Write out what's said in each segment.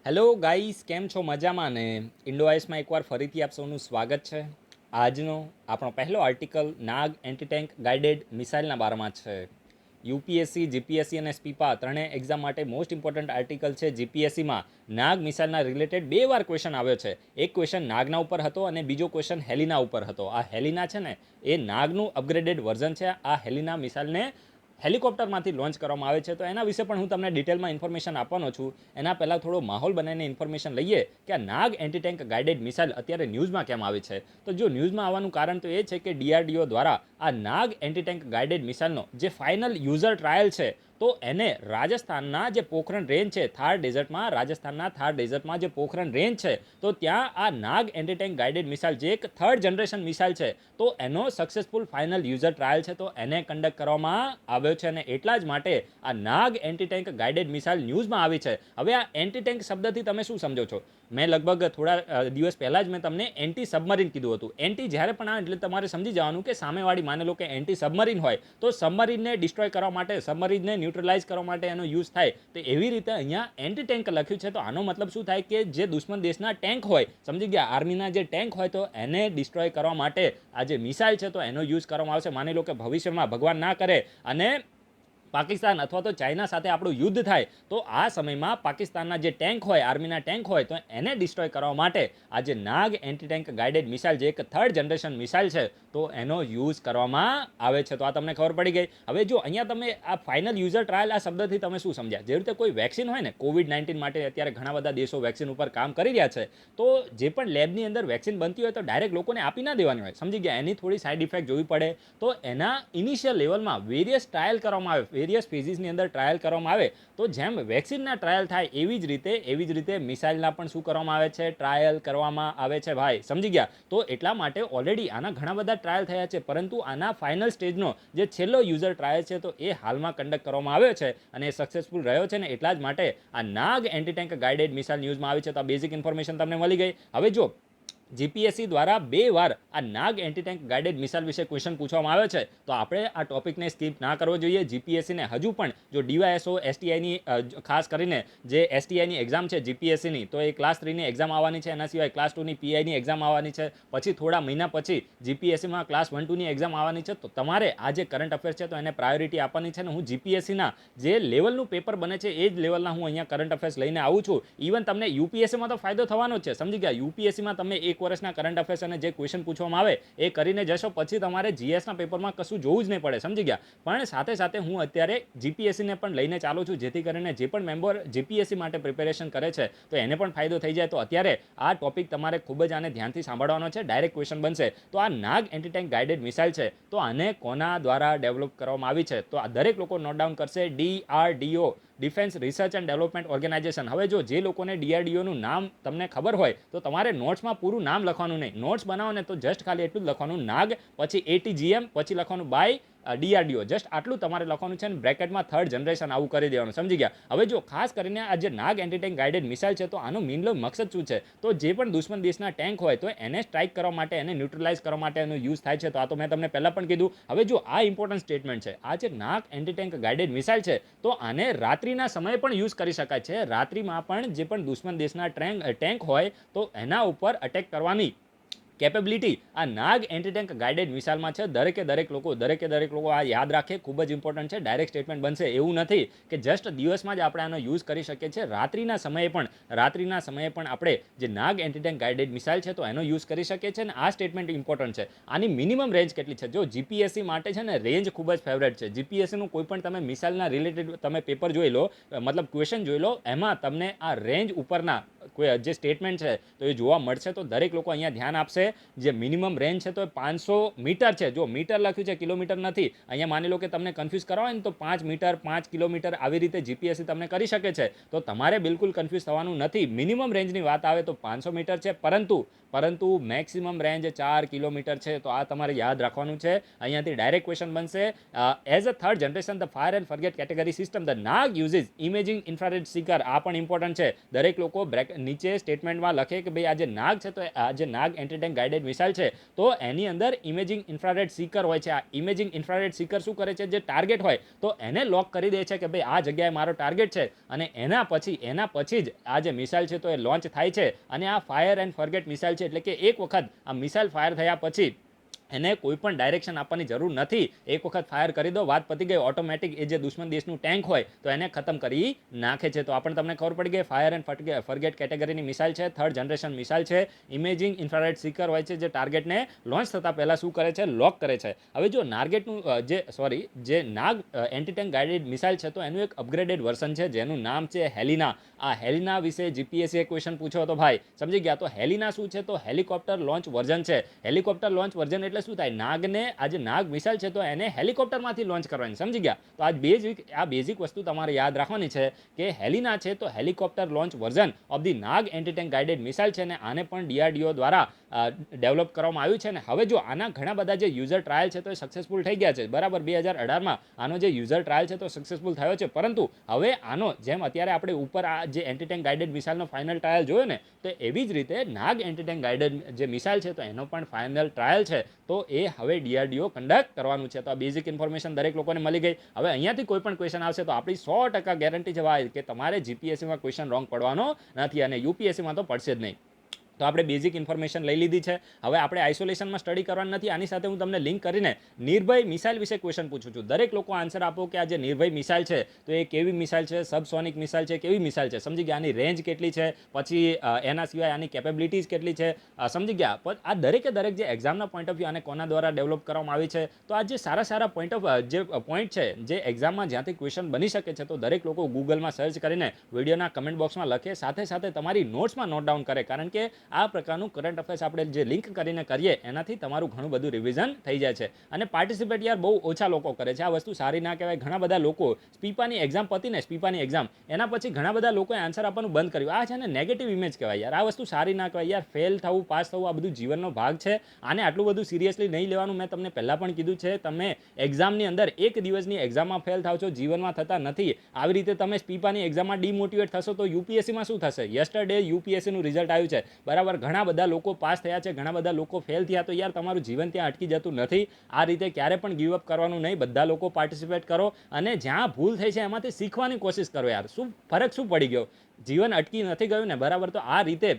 Hello guys, કેમ છો? મજામાં ને? ઇન્ડોઆઈસમાં એકવાર ફરીથી આપ સૌનું સ્વાગત છે. આજનો આપણો પહેલો આર્ટિકલ નાગ એન્ટી ટેન્ક ગાઇડેડ મિસાઇલના બારામાં છે. યુપીએસસી, જીપીએસસી અને સ્પીપા ત્રણેય એક્ઝામ માટે મોસ્ટ ઇમ્પોર્ટન્ટ આર્ટિકલ છે. જીપીએસસીમાં નાગ મિસાઇલના રિલેટેડ બે વાર ક્વેશ્ચન આવ્યો છે. એક ક્વેશ્ચન નાગના ઉપર હતો અને બીજો ક્વેશ્ચન હેલિના ઉપર હતો. આ હેલિના છે ને એ નાગનું અપગ્રેડેડ વર્ઝન છે. આ હેલિના મિસાઇલને હેલિકોપ્ટરમાંથી લોન્ચ કરવામાં આવે છે. તો એના વિશે પણ હું તમને ડિટેલમાં ઇન્ફોર્મેશન આપવાનો છું. એના પહેલાં થોડો માહોલ બનાવીને ઇન્ફોર્મેશન લઈએ કે આ નાગ એન્ટી ટેન્ક ગાઇડેડ મિસાઇલ અત્યારે ન્યૂઝમાં કેમ આવે છે. તો જો ન્યૂઝમાં આવવાનું કારણ તો એ છે કે ડીઆરડીઓ દ્વારા આ નાગ એન્ટી ટેન્ક ગાઇડેડ મિસાઇલનો જે ફાઇનલ યુઝર ટ્રાયલ છે તો એને રાજસ્થાનના જે પોખરણ રેન્જ છે, થાર ડેઝર્ટમાં, રાજસ્થાનના થાર ડેઝર્ટમાં જે પોખરણ રેન્જ છે તો ત્યાં આ નાગ એન્ટી ટેન્ક ગાઇડેડ મિસાઇલ જે એક થર્ડ જનરેશન મિસાઇલ છે તો એનો સક્સેસફુલ ફાઇનલ યુઝર ટ્રાયલ છે તો એને કન્ડક્ટ કરવામાં આવ્યો છે. અને એટલા જ માટે આ નાગ એન્ટી ટેન્ક ગાઇડેડ મિસાઇલ ન્યૂઝમાં આવી છે. હવે આ એન્ટી ટેન્ક શબ્દથી તમે શું સમજો છો? મેં લગભગ થોડા દિવસ પહેલાં જ મેં તમને એન્ટી સબમરીન કીધું હતું. એન્ટી જ્યારે પણ આવે એટલે તમારે સમજી જવાનું કે સામેવાળી માની લો કે એન્ટી સબમરીન હોય તો સબમરીનને ડિસ્ટ્રોય કરવા માટે, સબમરીનને ન્યુટ્રલાઇઝ કરવા માટે એનો યુઝ થાય. તો એવી રીતે અહીંયા એન્ટી ટેન્ક લખ્યું છે. તો આનો મતલબ શું થાય કે જે દુશ્મન દેશના ટેન્ક હોય, સમજી ગયા, આર્મીના જે ટેન્ક હોય તો એને ડિસ્ટ્રોય કરવા માટે આ જે મિસાઇલ છે તો એનો યુઝ કરવામાં આવશે. માની લો કે ભવિષ્યમાં ભગવાન ના કરે અને પાકિસ્તાન અથવા તો ચાઇના સાથે આપણું યુદ્ધ થાય તો આ સમયમાં પાકિસ્તાનના જે ટેન્ક હોય, આર્મીના ટેન્ક હોય તો એને ડિસ્ટ્રોય કરવા માટે આ જે નાગ એન્ટી ટેન્ક ગાઇડેડ મિસાઇલ જે એક થર્ડ જનરેશન મિસાઇલ છે તો એનો યુઝ કરવામાં આવે છે. તો આ તમને ખબર પડી ગઈ. હવે જો અહીંયા તમે આ ફાઇનલ યુઝર ટ્રાયલ આ શબ્દથી તમે શું સમજ્યા? જેવી રીતે કોઈ વેક્સિન હોય ને, કોવિડ-19 માટે અત્યારે ઘણા બધા દેશો વેક્સિન ઉપર કામ કરી રહ્યા છે. તો જે પણ લેબની અંદર વેક્સિન બનતી હોય તો ડાયરેક્ટ લોકોને આપી ના દેવાની હોય, સમજી ગયા. એની થોડી સાઇડ ઇફેક્ટ જોવી પડે તો એના ઇનિશિયલ લેવલમાં વેરિયસ ટ્રાયલ કરવામાં આવે, વેરિયસ ફેઝિસની અંદર ટ્રાયલ કરવામાં આવે. તો જેમ વેક્સિનના ટ્રાયલ થાય એવી જ રીતે મિસાઇલના પણ શું કરવામાં આવે છે? ટ્રાયલ કરવામાં આવે છે ભાઈ, સમજી ગયા. તો એટલા માટે ઓલરેડી આના ઘણા બધા ટ્રાયલ થયા છે પરંતુ આના ફાઇનલ સ્ટેજનો જે છેલ્લો યુઝર ટ્રાયલ છે તો એ હાલમાં કન્ડક્ટ કરવામાં આવ્યો છે અને એ સક્સેસફુલ રહ્યો છે ને એટલા જ માટે આ નાગ એન્ટી ટેન્ક ગાઇડેડ મિસાઇલ ન્યૂઝમાં આવી છે. તો આ બેઝિક ઇન્ફોર્મેશન તમને મળી ગઈ. હવે જો જીપીએસસી દ્વારા બે વાર આ નાગ એન્ટી ટેન્ક ગાઇડેડ મિસાઇલ વિશે ક્વેશ્ચન પૂછવામાં આવે છે તો આપણે આ ટોપિકને સ્કીપ ના કરવો જોઈએ. જીપીએસસીને હજુ પણ જો ડીવાયએસઓ એસટીઆઈની ખાસ કરીને જે એસટીઆઈની એક્ઝામ છે જીપીએસસીની તો એ ક્લાસ 3ની એક્ઝામ આવવાની છે. એના સિવાય ક્લાસ 2ની પીઆઈની એક્ઝામ આવવાની છે. પછી થોડા મહિના પછી જીપીએસસીમાં ક્લાસ 1-2ની એક્ઝામ આવવાની છે. તો તમારે આ જે કરંટ અફેર્સ છે તો એને પ્રાયોરિટી આપવાની છે. ને હું જીપીએસસીના જે લેવલનું પેપર બને છે એ જ લેવલના હું અહીંયા કરંટ અફેર્સ લઈને આવું છું. ઇવન તમને યુપીએસસીમાં તો ફાયદો થવાનો જ છે, સમજી ગયા. યુપીએસસીમાં તમે એક વર્ષના કરંટ અફેર્સ અને જે ક્વેશ્ચન પૂછવામાં આવે એ કરીને જશો પછી તમારે જીએસના પેપરમાં કશું જોવું જ નહીં પડે, સમજી ગયા. પણ સાથે સાથે હું અત્યારે જીપીએસસીને પણ લઈને ચાલું છું જેથી કરીને જે પણ મેમ્બર જીપીએસસી માટે પ્રિપેરેશન કરે છે તો એને પણ ફાયદો થઈ જાય. તો અત્યારે આ ટોપિક તમારે ખૂબ જ આને ધ્યાનથી સાંભળવાનો છે. ડાયરેક્ટ ક્વેશ્ચન બનશે. તો આ નાગ એન્ટી ટેન્ક ગાઇડેડ મિસાઇલ છે તો આને કોના દ્વારા ડેવલપ કરવામાં આવી છે? તો આ દરેક લોકો નોટ ડાઉન કરશે. DRDO, defence research and development organisation. હવે જો જે લોકોને ડીઆરડીઓનું નામ તમને ખબર હોય તો તમારે નોટ્સમાં પૂરું નામ લખવાનું નહીં. નોટ્સ બનાવો ને તો જસ્ટ ખાલી એટલું જ લખવાનું નાગ, પછી એટીજીએમ, પછી લખવાનું બાય ડીઆરડીઓ, જસ્ટ આટલું તમારે લખવાનું છે. અને બ્રેકેટમાં થર્ડ જનરેશન આવું કરી દેવાનું, સમજી ગયા. હવે જો ખાસ કરીને આ જે નાગ એન્ટી ટેન્ક ગાઇડેડ મિસાઇલ છે તો આનો મેઇન મકસદ શું છે? તો જે પણ દુશ્મન દેશના ટેન્ક હોય તો એને સ્ટ્રાઇક કરવા માટે, એને ન્યુટ્રલાઇઝ કરવા માટે એનો યુઝ થાય છે. તો આ તો મેં તમને પહેલાં પણ કીધું. હવે જો આ ઇમ્પોર્ટન્ટ સ્ટેટમેન્ટ છે, આ જે નાગ એન્ટી ટેન્ક ગાઇડેડ મિસાઇલ છે તો આને રાત્રિના સમયે પણ યુઝ કરી શકાય છે. રાત્રિમાં પણ જે પણ દુશ્મન દેશના ટેન્ક હોય તો એના ઉપર અટેક કરવાની કેપેબિલિટી આ નાગ એન્ટી ટેન્ક ગાઇડેડ મિસાઇલમાં છે. દરેક લોકો આ યાદ રાખે, ખૂબ જ ઇમ્પોર્ટન્ટ છે. ડાયરેક્ટ સ્ટેટમેન્ટ બનશે એવું નથી કે જસ્ટ દિવસમાં જ આપણે આનો યુઝ કરી શકીએ છીએ. રાત્રિના સમયે પણ આપણે જે નાગ એન્ટી ટેન્ક ગાઇડેડ મિસાઇલ છે તો એનો યુઝ કરી શકીએ છીએ. અને આ સ્ટેટમેન્ટ ઇમ્પોર્ટન્ટ છે. આની મિનિમમ રેન્જ કેટલી છે? જો જીપીએસસી માટે છે ને રેન્જ ખૂબ જ ફેવરેટ છે. જીપીએસસીનું કોઈ પણ તમે મિસાઇલના રિલેટેડ તમે પેપર જોઈ લો, મતલબ ક્વેશ્ચન જોઈ લો, એમાં તમને આ રેન્જ ઉપરના કોઈ જે સ્ટેટમેન્ટ છે તો એ જોવા મળશે. તો દરેક લોકો અહીંયા ધ્યાન આપશે. જે મિનિમમ રેન્જ છે તો 500 મીટર છે. જો મીટર લખ્યું છે, કિલોમીટર નથી. અહીંયા માની લો કે તમને કન્ફ્યુઝ કરવા હોય ને તો 5 મીટર, 5 કિલોમીટર આવી રીતે જીપીએસસી તમને કરી શકે છે. તો તમારે બિલકુલ કન્ફ્યુઝ થવાનું નથી. મિનિમમ રેન્જની વાત આવે તો 500 મીટર છે. પરંતુ પરંતુ મેક્સિમમ રેન્જ 4 કિલોમીટર છે. તો આ તમારે યાદ રાખવાનું છે. અહીંયાથી ડાયરેક્ટ ક્વેશ્ચન બનશે. As a third generation the fire and forget category system the Nag uses imaging infrared seeker. આ પણ ઇમ્પોર્ટન્ટ છે. દરેક લોકો નીચે સ્ટેટમેન્ટમાં લખે કે ભાઈ આ જે નાગ છે તો આ જે નાગ એન્ટી ટેન્ક ગાઇડેડ મિસાઇલ છે તો એની અંદર ઇમેજિંગ ઇન્ફ્રારેડ સિકર હોય છે. આ ઇમેજિંગ ઇન્ફ્રારેડ સિકર શું કરે છે, જે ટાર્ગેટ હોય તો એને લોક કરી દે છે કે ભાઈ આ જગ્યાએ મારો ટાર્ગેટ છે, અને એના પછી જ આ જે મિસાઇલ છે તો એ લોન્ચ થાય છે. અને આ ફાયર એન્ડ ફરગેટ મિસાઇલ છે, એટલે કે એક વખત આ મિસાઇલ ફાયર થયા પછી એને કોઈ પણ ડાયરેક્શન આપવાની જરૂર નથી. એક વખત ફાયર કરી દો, વાત પતી ગઈ. ઓટોમેટિક એ જે દુશ્મન દેશનું ટેન્ક હોય તો એને ખતમ કરી નાખે છે. તો આપણને તમને ખબર પડી ગઈ ફાયર એન્ડ ફરગેટ કેટેગરીની મિસાઇલ છે, થર્ડ જનરેશન મિસાઇલ છે. ઇમેજિંગ ઇન્ફ્રારેડ સિકર હોય છે, જે ટાર્ગેટને લોન્ચ થતાં પહેલાં શું કરે છે, લોક કરે છે. હવે જો જે નાગ એન્ટી ટેન્ક ગાઇડેડ મિસાઇલ છે તો એનું એક અપગ્રેડેડ વર્ઝન છે જેનું નામ છે હેલિના. આ હેલિના વિશે જીપીએસસીએ ક્વેશ્ચન પૂછ્યો હતો ભાઈ, સમજી ગયા. તો હેલિના શું છે, તો હેલિકોપ્ટર લોન્ચ વર્ઝન છે. હેલિકોપ્ટર લોન્ચ વર્ઝન એટલે શું થાય, નાગને આ જે નાગ મિસાઇલ છે તો એને હેલિકોપ્ટરમાંથી લોન્ચ કરવાની, સમજી ગયા. તો આ બેઝિક વસ્તુ તમારે યાદ રાખવાની છે કે હેલિના છે તો helicopter launch version of the Nag anti tank guided missile છે, અને આને પણ ડીઆરડીઓ દ્વારા ડેવલપ કરવામાં આવ્યું છે. અને હવે જો આના ઘણા બધા જે યુઝર ટ્રાયલ છે તો એ સક્સેસફુલ થઈ ગયા છે, બરાબર. 2018માં આનો જે યુઝર ટ્રાયલ છે તો સક્સેસફુલ થયો છે. પરંતુ હવે આનો જેમ અત્યારે આપણે ઉપર આ જે એન્ટી ટેન્ક ગાઇડેડ મિસાઇલનો ફાઇનલ ટ્રાયલ જોયો ને, તો એવી જ રીતે નાગ એન્ટી ટેન્ક ગાઇડેડ જે મિસાઇલ છે તો એનો પણ ફાઇનલ ટ્રાયલ છે તો એ હવે ડીઆરડીઓ કન્ડક્ટ કરવાનું છે. તો આ બેઝિક ઇન્ફોર્મેશન દરેક લોકોને મળી ગઈ. હવે અહીંયાથી કોઈ પણ ક્વેશ્ચન આવશે તો આપણી 100% ગેરંટી છે ભાઈ કે તમારે જીપીએસસીમાં ક્વેશ્ચન રોંગ પડવાનો નથી, અને યુપીએસસીમાં તો પડશે જ નહીં. તો આપણે બેઝિક ઇન્ફોર્મેશન લઈ લીધી છે. હવે આપણે આઇસોલેશનમાં સ્ટડી કરવાનું નથી. આની સાથે હું તમને લિંક કરીને નિર્ભય મિસાઇલ વિશે ક્વેશ્ચન પૂછું છું. દરેક લોકો આન્સર આપો કે આ જે નિર્ભય મિસાઇલ છે તો એ કેવી મિસાઇલ છે, સબસોનિક મિસાઇલ છે, કેવી મિસાઇલ છે, સમજી ગયા. આની રેન્જ કેટલી છે, પછી એના સિવાય આની કેપેબિલિટીઝ કેટલી છે, સમજી ગયા. પણ આ દરેક જે એક્ઝામના પોઈન્ટ ઓફ વ્યૂ અને કોના દ્વારા ડેવલપ કરવામાં આવી છે, તો આ જે સારા પોઈન્ટ છે જે એક્ઝામમાં જ્યાંથી ક્વેશ્ચન બની શકે છે તો દરેક લોકો ગૂગલમાં સર્ચ કરીને વિડીયોના કમેન્ટ બોક્સમાં લખે, સાથે તમારી નોટ્સમાં નોટ ડાઉન કરે. કારણ કે આ પ્રકારનું કરંટ અફેર્સ આપણે જે લિંક કરીને કરીએ એનાથી તમારું ઘણું બધું રિવિઝન થઈ જાય છે. અને પાર્ટિસિપેટ યાર બહુ ઓછા લોકો કરે છે. આ વસ્તુ સારી ના કહેવાય. ઘણા બધા લોકો સ્પીપાની એક્ઝામ પતીને સ્પીપાની એક્ઝામ એના પછી ઘણા બધા લોકોએ આન્સર આપવાનું બંધ કર્યું. આ છે ને નેગેટિવ ઇમેજ કહેવાય યાર. આ વસ્તુ સારી ના કહેવાય યાર. ફેલ થવું, પાસ થવું આ બધું જીવનનો ભાગ છે. આને આટલું બધું સિરિયસલી નહીં લેવાનું. મેં તમને પહેલાં પણ કીધું છે, તમે એક્ઝામની અંદર એક દિવસની એક્ઝામમાં ફેલ થાવ છો, જીવનમાં થતા નથી. આવી રીતે તમે સ્પીપાની એક્ઝામમાં ડિમોટિવેટ થશો તો યુપીએસસીમાં શું થશે. યસ્ટરડે યુપીએસસીનું રિઝલ્ટ આવ્યું છે, બરાબર. ઘણા બધા લોકો પાસ થયા છે, ઘણા બધા લોકો ફેલ થયા. તો યાર તમારું જીવન ત્યાં અટકી જતું નથી. આ રીતે ક્યારે પણ ગીવ અપ કરવાનું નહીં. બધા લોકો પાર્ટિસિપેટ કરો અને જ્યાં ભૂલ થઈ છે એમાંથી શીખવાની કોશિશ કરો યાર. ફરક શું પડી ગયો, જીવન અટકી નથી ગયું ને, બરાબર. તો આ રીતે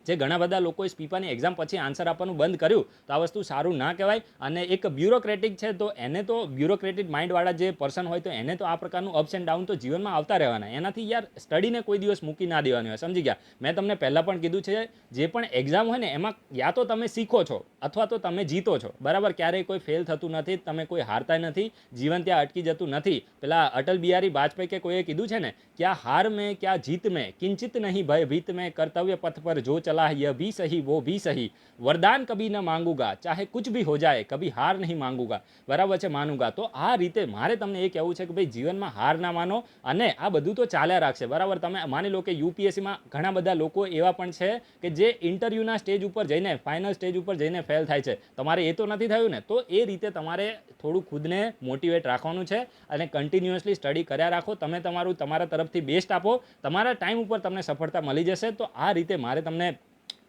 જે ઘણા બધા લોકોએ સ્પીપાની એક્ઝામ પછી આન્સર આપવાનું બંધ કર્યું તો આ વસ્તુ સારું ના કહેવાય. અને એક બ્યુરોક્રેટિક છે તો એને તો બ્યુરોક્રેટિક માઇન્ડવાળા જે પર્સન હોય તો એને તો આ પ્રકારનું અપ્સ એન્ડ ડાઉન તો જીવનમાં આવતા રહેવાના. એનાથી યાર સ્ટડીને કોઈ દિવસ મૂકી ના દેવાની હોય, સમજી ગયા. મેં તમને પહેલાં પણ કીધું છે, જે પણ એક્ઝામ હોય ને એમાં યા તો તમે શીખો છો અથવા તો તમે જીતો છો, બરાબર. ક્યારેય કોઈ ફેલ થતું નથી, તમે કોઈ હારતા નથી, જીવન ત્યાં અટકી જતું નથી. પેલા અટલ બિહારી વાજપેયી કે કોઈએ કીધું છે ને, ક્યાં હાર મેં ક્યાં જીત મેં કિંચિત નહીં ભયભીત મેં કર્તવ્ય પથ પર જો ચલા यह भी सही वो भी सही वरदान कभी न मांगूंगा चाहे कुछ भी हो जाए कभी हार नहीं मांगूंगा, बराबर છે, માનુંગા. તો આ રીતે મારે તમને એ કહેવું છે કે ભાઈ જીવનમાં હાર ના માનો અને આ બધું તો ચાલ્યા રાખશે, બરાબર. તમે માની લો કે યુપીએસસીમાં ઘણા બધા લોકો એવા પણ છે કે જે ઇન્ટરવ્યૂના સ્ટેજ ઉપર જઈને ફાઇનલ સ્ટેજ ઉપર જઈને ફેલ થાય છે. તમારે એ તો નથી થયું ને. તો એ રીતે તમારે થોડું ખુદને મોટિવેટ રાખવાનું છે અને કન્ટિન્યુઅસલી સ્ટડી કર્યા રાખો. તમે તમારા તરફથી બેસ્ટ આપો, તમારા ટાઈમ ઉપર તમને સફળતા મળી જશે. તો આ રીતે મારે તમને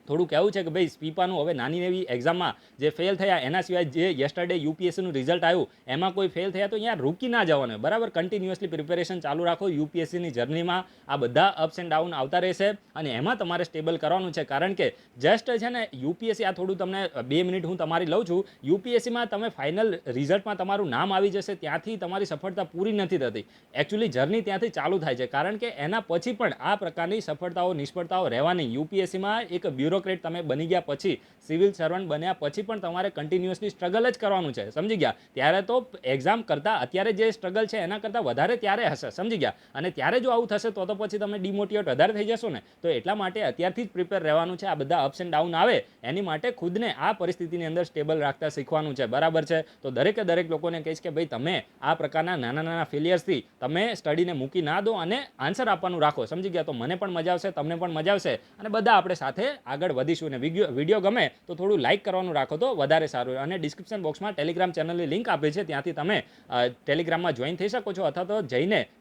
થોડું કહેવું છે કે ભાઈ સ્પીપાનું હવે નાની એવી એક્ઝામમાં જે ફેલ થયા એના સિવાય જે યસ્ટરડે યુપીએસસીનું રિઝલ્ટ આવ્યું એમાં કોઈ ફેલ થયા તો અહીંયા રૂકી ના જવાનું, બરાબર. કન્ટિન્યુઅસલી પ્રિપેરેશન ચાલુ રાખો. યુપીએસસીની જર્નીમાં આ બધા અપ્સ એન્ડ ડાઉન આવતા રહેશે અને એમાં તમારે સ્ટેબલ કરવાનું છે. કારણ કે જસ્ટ છે ને યુપીએસસી, આ થોડું તમને 2 મિનિટ હું તમારી લઉં છું. યુપીએસસીમાં તમે ફાઇનલ રિઝલ્ટમાં તમારું નામ આવી જશે ત્યાંથી તમારી સફળતા પૂરી નથી થતી. એકચ્યુઅલી જર્ની ત્યાંથી ચાલુ થાય છે. કારણ કે એના પછી પણ આ પ્રકારની સફળતાઓ નિષ્ફળતાઓ રહેવાની. યુપીએસસીમાં એક બ્યુરોક્રેટ તમે બની ગયા પછી, સિવિલ સર્વન્ટ બન્યા પછી પણ તમારે કન્ટિન્યુઅસલી સ્ટ્રગલ જ કરવાનું છે, સમજી ગયા. ત્યારે તો એક્ઝામ કરતાં અત્યારે જે સ્ટ્રગલ છે એના કરતાં વધારે ત્યારે હશે, સમજી ગયા. અને ત્યારે જો આવું થશે તો પછી તમે ડિમોટિવેટ વધારે થઈ જશો ને. તો એટલા માટે અત્યારથી જ પ્રિપેર રહેવાનું છે. આ બધા અપ્સ એન્ડ ડાઉન આવે એની માટે ખુદને આ પરિસ્થિતિની અંદર સ્ટેબલ રાખતા શીખવાનું છે, બરાબર છે. તો દરેક લોકોને કહીશ કે ભાઈ તમે આ પ્રકારના નાના ફેલિયર્સથી તમે સ્ટડીને મૂકી ના દો અને આન્સર આપવાનું રાખો, સમજી ગયા. તો મને પણ મજા આવશે, તમને પણ મજા આવશે અને બધા આપણે સાથે આગળ આગળ વધીશું. અને વિડીયો ગમે તો થોડું લાઇક કરવાનું રાખો તો વધારે સારું. અને ડિસ્ક્રિપ્શન બોક્સમાં ટેલિગ્રામ ચેનલની લિંક આપી છે, ત્યાંથી તમે ટેલિગ્રામમાં જોઈન થઈ શકો છો, અથવા તો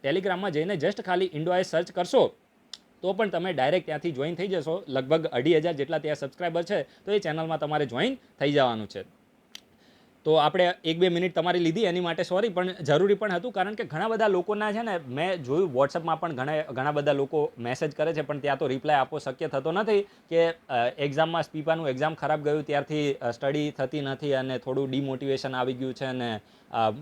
ટેલિગ્રામમાં જઈને જસ્ટ ખાલી ઇન્ડોઆઈએસ સર્ચ કરશો તો પણ તમે ડાયરેક્ટ ત્યાંથી જોઈન થઈ જશો. લગભગ 2,500 જેટલા ત્યાં સબસ્ક્રાઈબર છે, તો એ ચેનલમાં તમારે જોઈન થઈ જવાનું છે. તો આપણે 1-2 મિનિટ તમારી લીધી એની માટે સોરી, પણ જરૂરી પણ હતું, કારણ કે ઘણા બધા લોકોના છે ને, મેં જોયું વોટ્સઅપમાં પણ ઘણા બધા લોકો મેસેજ કરે છે, પણ ત્યાં તો રિપ્લાય આપવો શક્ય થતો નથી કે એક્ઝામમાં સ્પીપાનું એક્ઝામ ખરાબ ગયું ત્યારથી સ્ટડી થતી નથી અને થોડું ડિમોટિવેશન આવી ગયું છે અને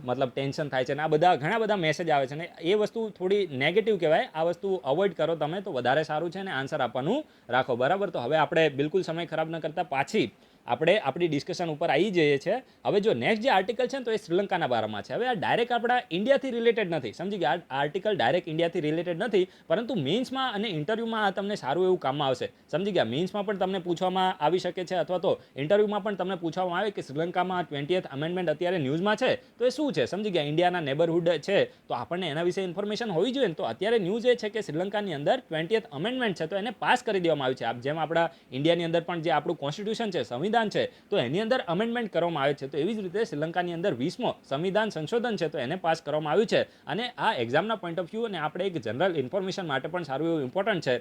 મતલબ ટેન્શન થાય છે ને, આ ઘણા બધા મેસેજ આવે છે ને એ વસ્તુ થોડી નેગેટિવ કહેવાય. આ વસ્તુ અવોઇડ કરો તમે તો વધારે સારું છે, અને આન્સર આપવાનું રાખો, બરાબર. તો હવે આપણે બિલકુલ સમય ખરાબ ન કરતા પાછી આપણે આપણી ડિસ્કશન ઉપર આવી જઈએ છીએ. હવે જો નેક્સ્ટ જે આર્ટિકલ છે ને, તો એ શ્રીલંકાના બારામાં છે. હવે આ ડાયરેક્ટ આપણા ઇન્ડિયાથી રિલેટેડ નથી, સમજી ગયા. આ આર્ટિકલ ડાયરેક્ટ ઇન્ડિયાથી રિલેટેડ નથી, પરંતુ મેન્સમાં અને ઇન્ટરવ્યૂમાં આ તમને સારું એવું કામમાં આવશે, સમજી ગયા. મેન્સમાં પણ તમને પૂછવામાં આવી શકે છે, અથવા તો ઇન્ટરવ્યૂમાં પણ તમને પૂછવામાં આવે કે શ્રીલંકામાં 20th અમેન્ડમેન્ટ અત્યારે ન્યૂઝમાં છે, તો એ શું છે, સમજી ગયા. ઇન્ડિયાના નેબરહુડ છે, તો આપણને એના વિશે ઇન્ફોર્મેશન હોવી જોઈએ ને. તો અત્યારે ન્યૂઝ એ છે કે શ્રીલંકાની અંદર 20th અમેન્ડમેન્ટ છે, તો એને પાસ કરી દેવામાં આવ્યું છે. જેમ આપણા ઇન્ડિયાની અંદર પણ જે આપણું કોન્સ્ટિટ્યુશન છે, સંવિધાન છે, તો એની અંદર અમેન્ડમેન્ટ કરવામાં આવે છે. તો એવી જ રીતે શ્રીલંકાની અંદર 20મો સંવિધાન સંશોધન છે, તો એને પાસ કરવામાં આવ્યું છે. અને આ એક્ઝામના પોઈન્ટ ઓફ વ્યૂ અને આપણે એક જનરલ ઇન્ફોર્મેશન માટે પણ સારું એવું ઇમ્પોર્ટન્ટ છે.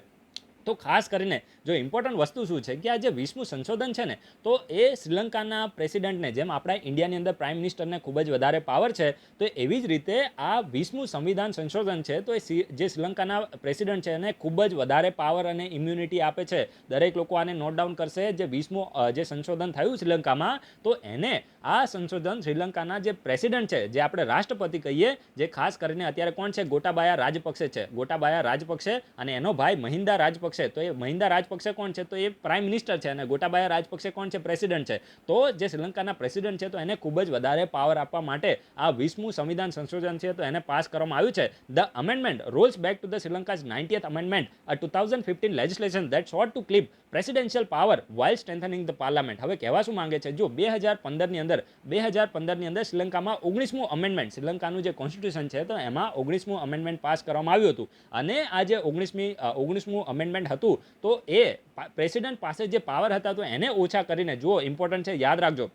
તો ખાસ કરીને જો ઇમ્પોર્ટન્ટ વસ્તુ શું છે કે આ જે 20મું સંશોધન છે ને, તો એ શ્રીલંકાના પ્રેસિડેન્ટને, જેમ આપણા ઇન્ડિયાની અંદર પ્રાઇમ મિનિસ્ટરને ખૂબ જ વધારે પાવર છે, તો એવી જ રીતે આ 20મું સંવિધાન સંશોધન છે, તો એ જે શ્રીલંકાના પ્રેસિડેન્ટ છે એને ખૂબ જ વધારે પાવર અને ઇમ્યુનિટી આપે છે. દરેક લોકો આને નોટ ડાઉન કરશે. જે 20મું જે સંશોધન થયું શ્રીલંકામાં, તો એને આ સંશોધન શ્રીલંકાના જે પ્રેસિડેન્ટ છે, જે આપણે રાષ્ટ્રપતિ કહીએ, જે ખાસ કરીને અત્યારે કોણ છે, ગોટાબાયા રાજપક્ષે છે. ગોટાબાયા રાજપક્ષે અને એનો ભાઈ મહિન્દા રાજપક્ષે. તો એ મહિન્દા રાજપક્ષે કોણ છે, તો એ પ્રાઇમ મિનિસ્ટર છે, અને ગોટાબાયા રાજપક્ષે કોણ છે, પ્રેસિડેન્ટ છે. તો જે શ્રીલંકાના પ્રેસિડેન્ટ છે, તો એને ખૂબ જ વધારે પાવર આપવા માટે આ 20મું સંવિધાન સંશોધન છે, તો એને પાસ કરવામાં આવ્યું છે. The amendment rolls back to the શ્રીલંકા's 90th amendment, a 2015 legislation that sought to clip presidential power while strengthening the parliament. હવે કહેવા શું માંગે છે, જો 2015ની અંદર શ્રીલંકામાં 19મું અમેન્ડમેન્ટ, શ્રીલંકાનું જે કોન્સ્ટિટ્યુશન છે, તો એમાં 19મું અમેન્ડમેન્ટ પાસ કરવામાં આવ્યું હતું. અને આ જે 19મું અમેન્ડમેન્ટ હતું, તો એ પ્રેસિડેન્ટ પાસે જે પાવર હતા, તો એને ઓછા કરીને, જો ઇમ્પોર્ટન્ટ છે, યાદ રાખજો.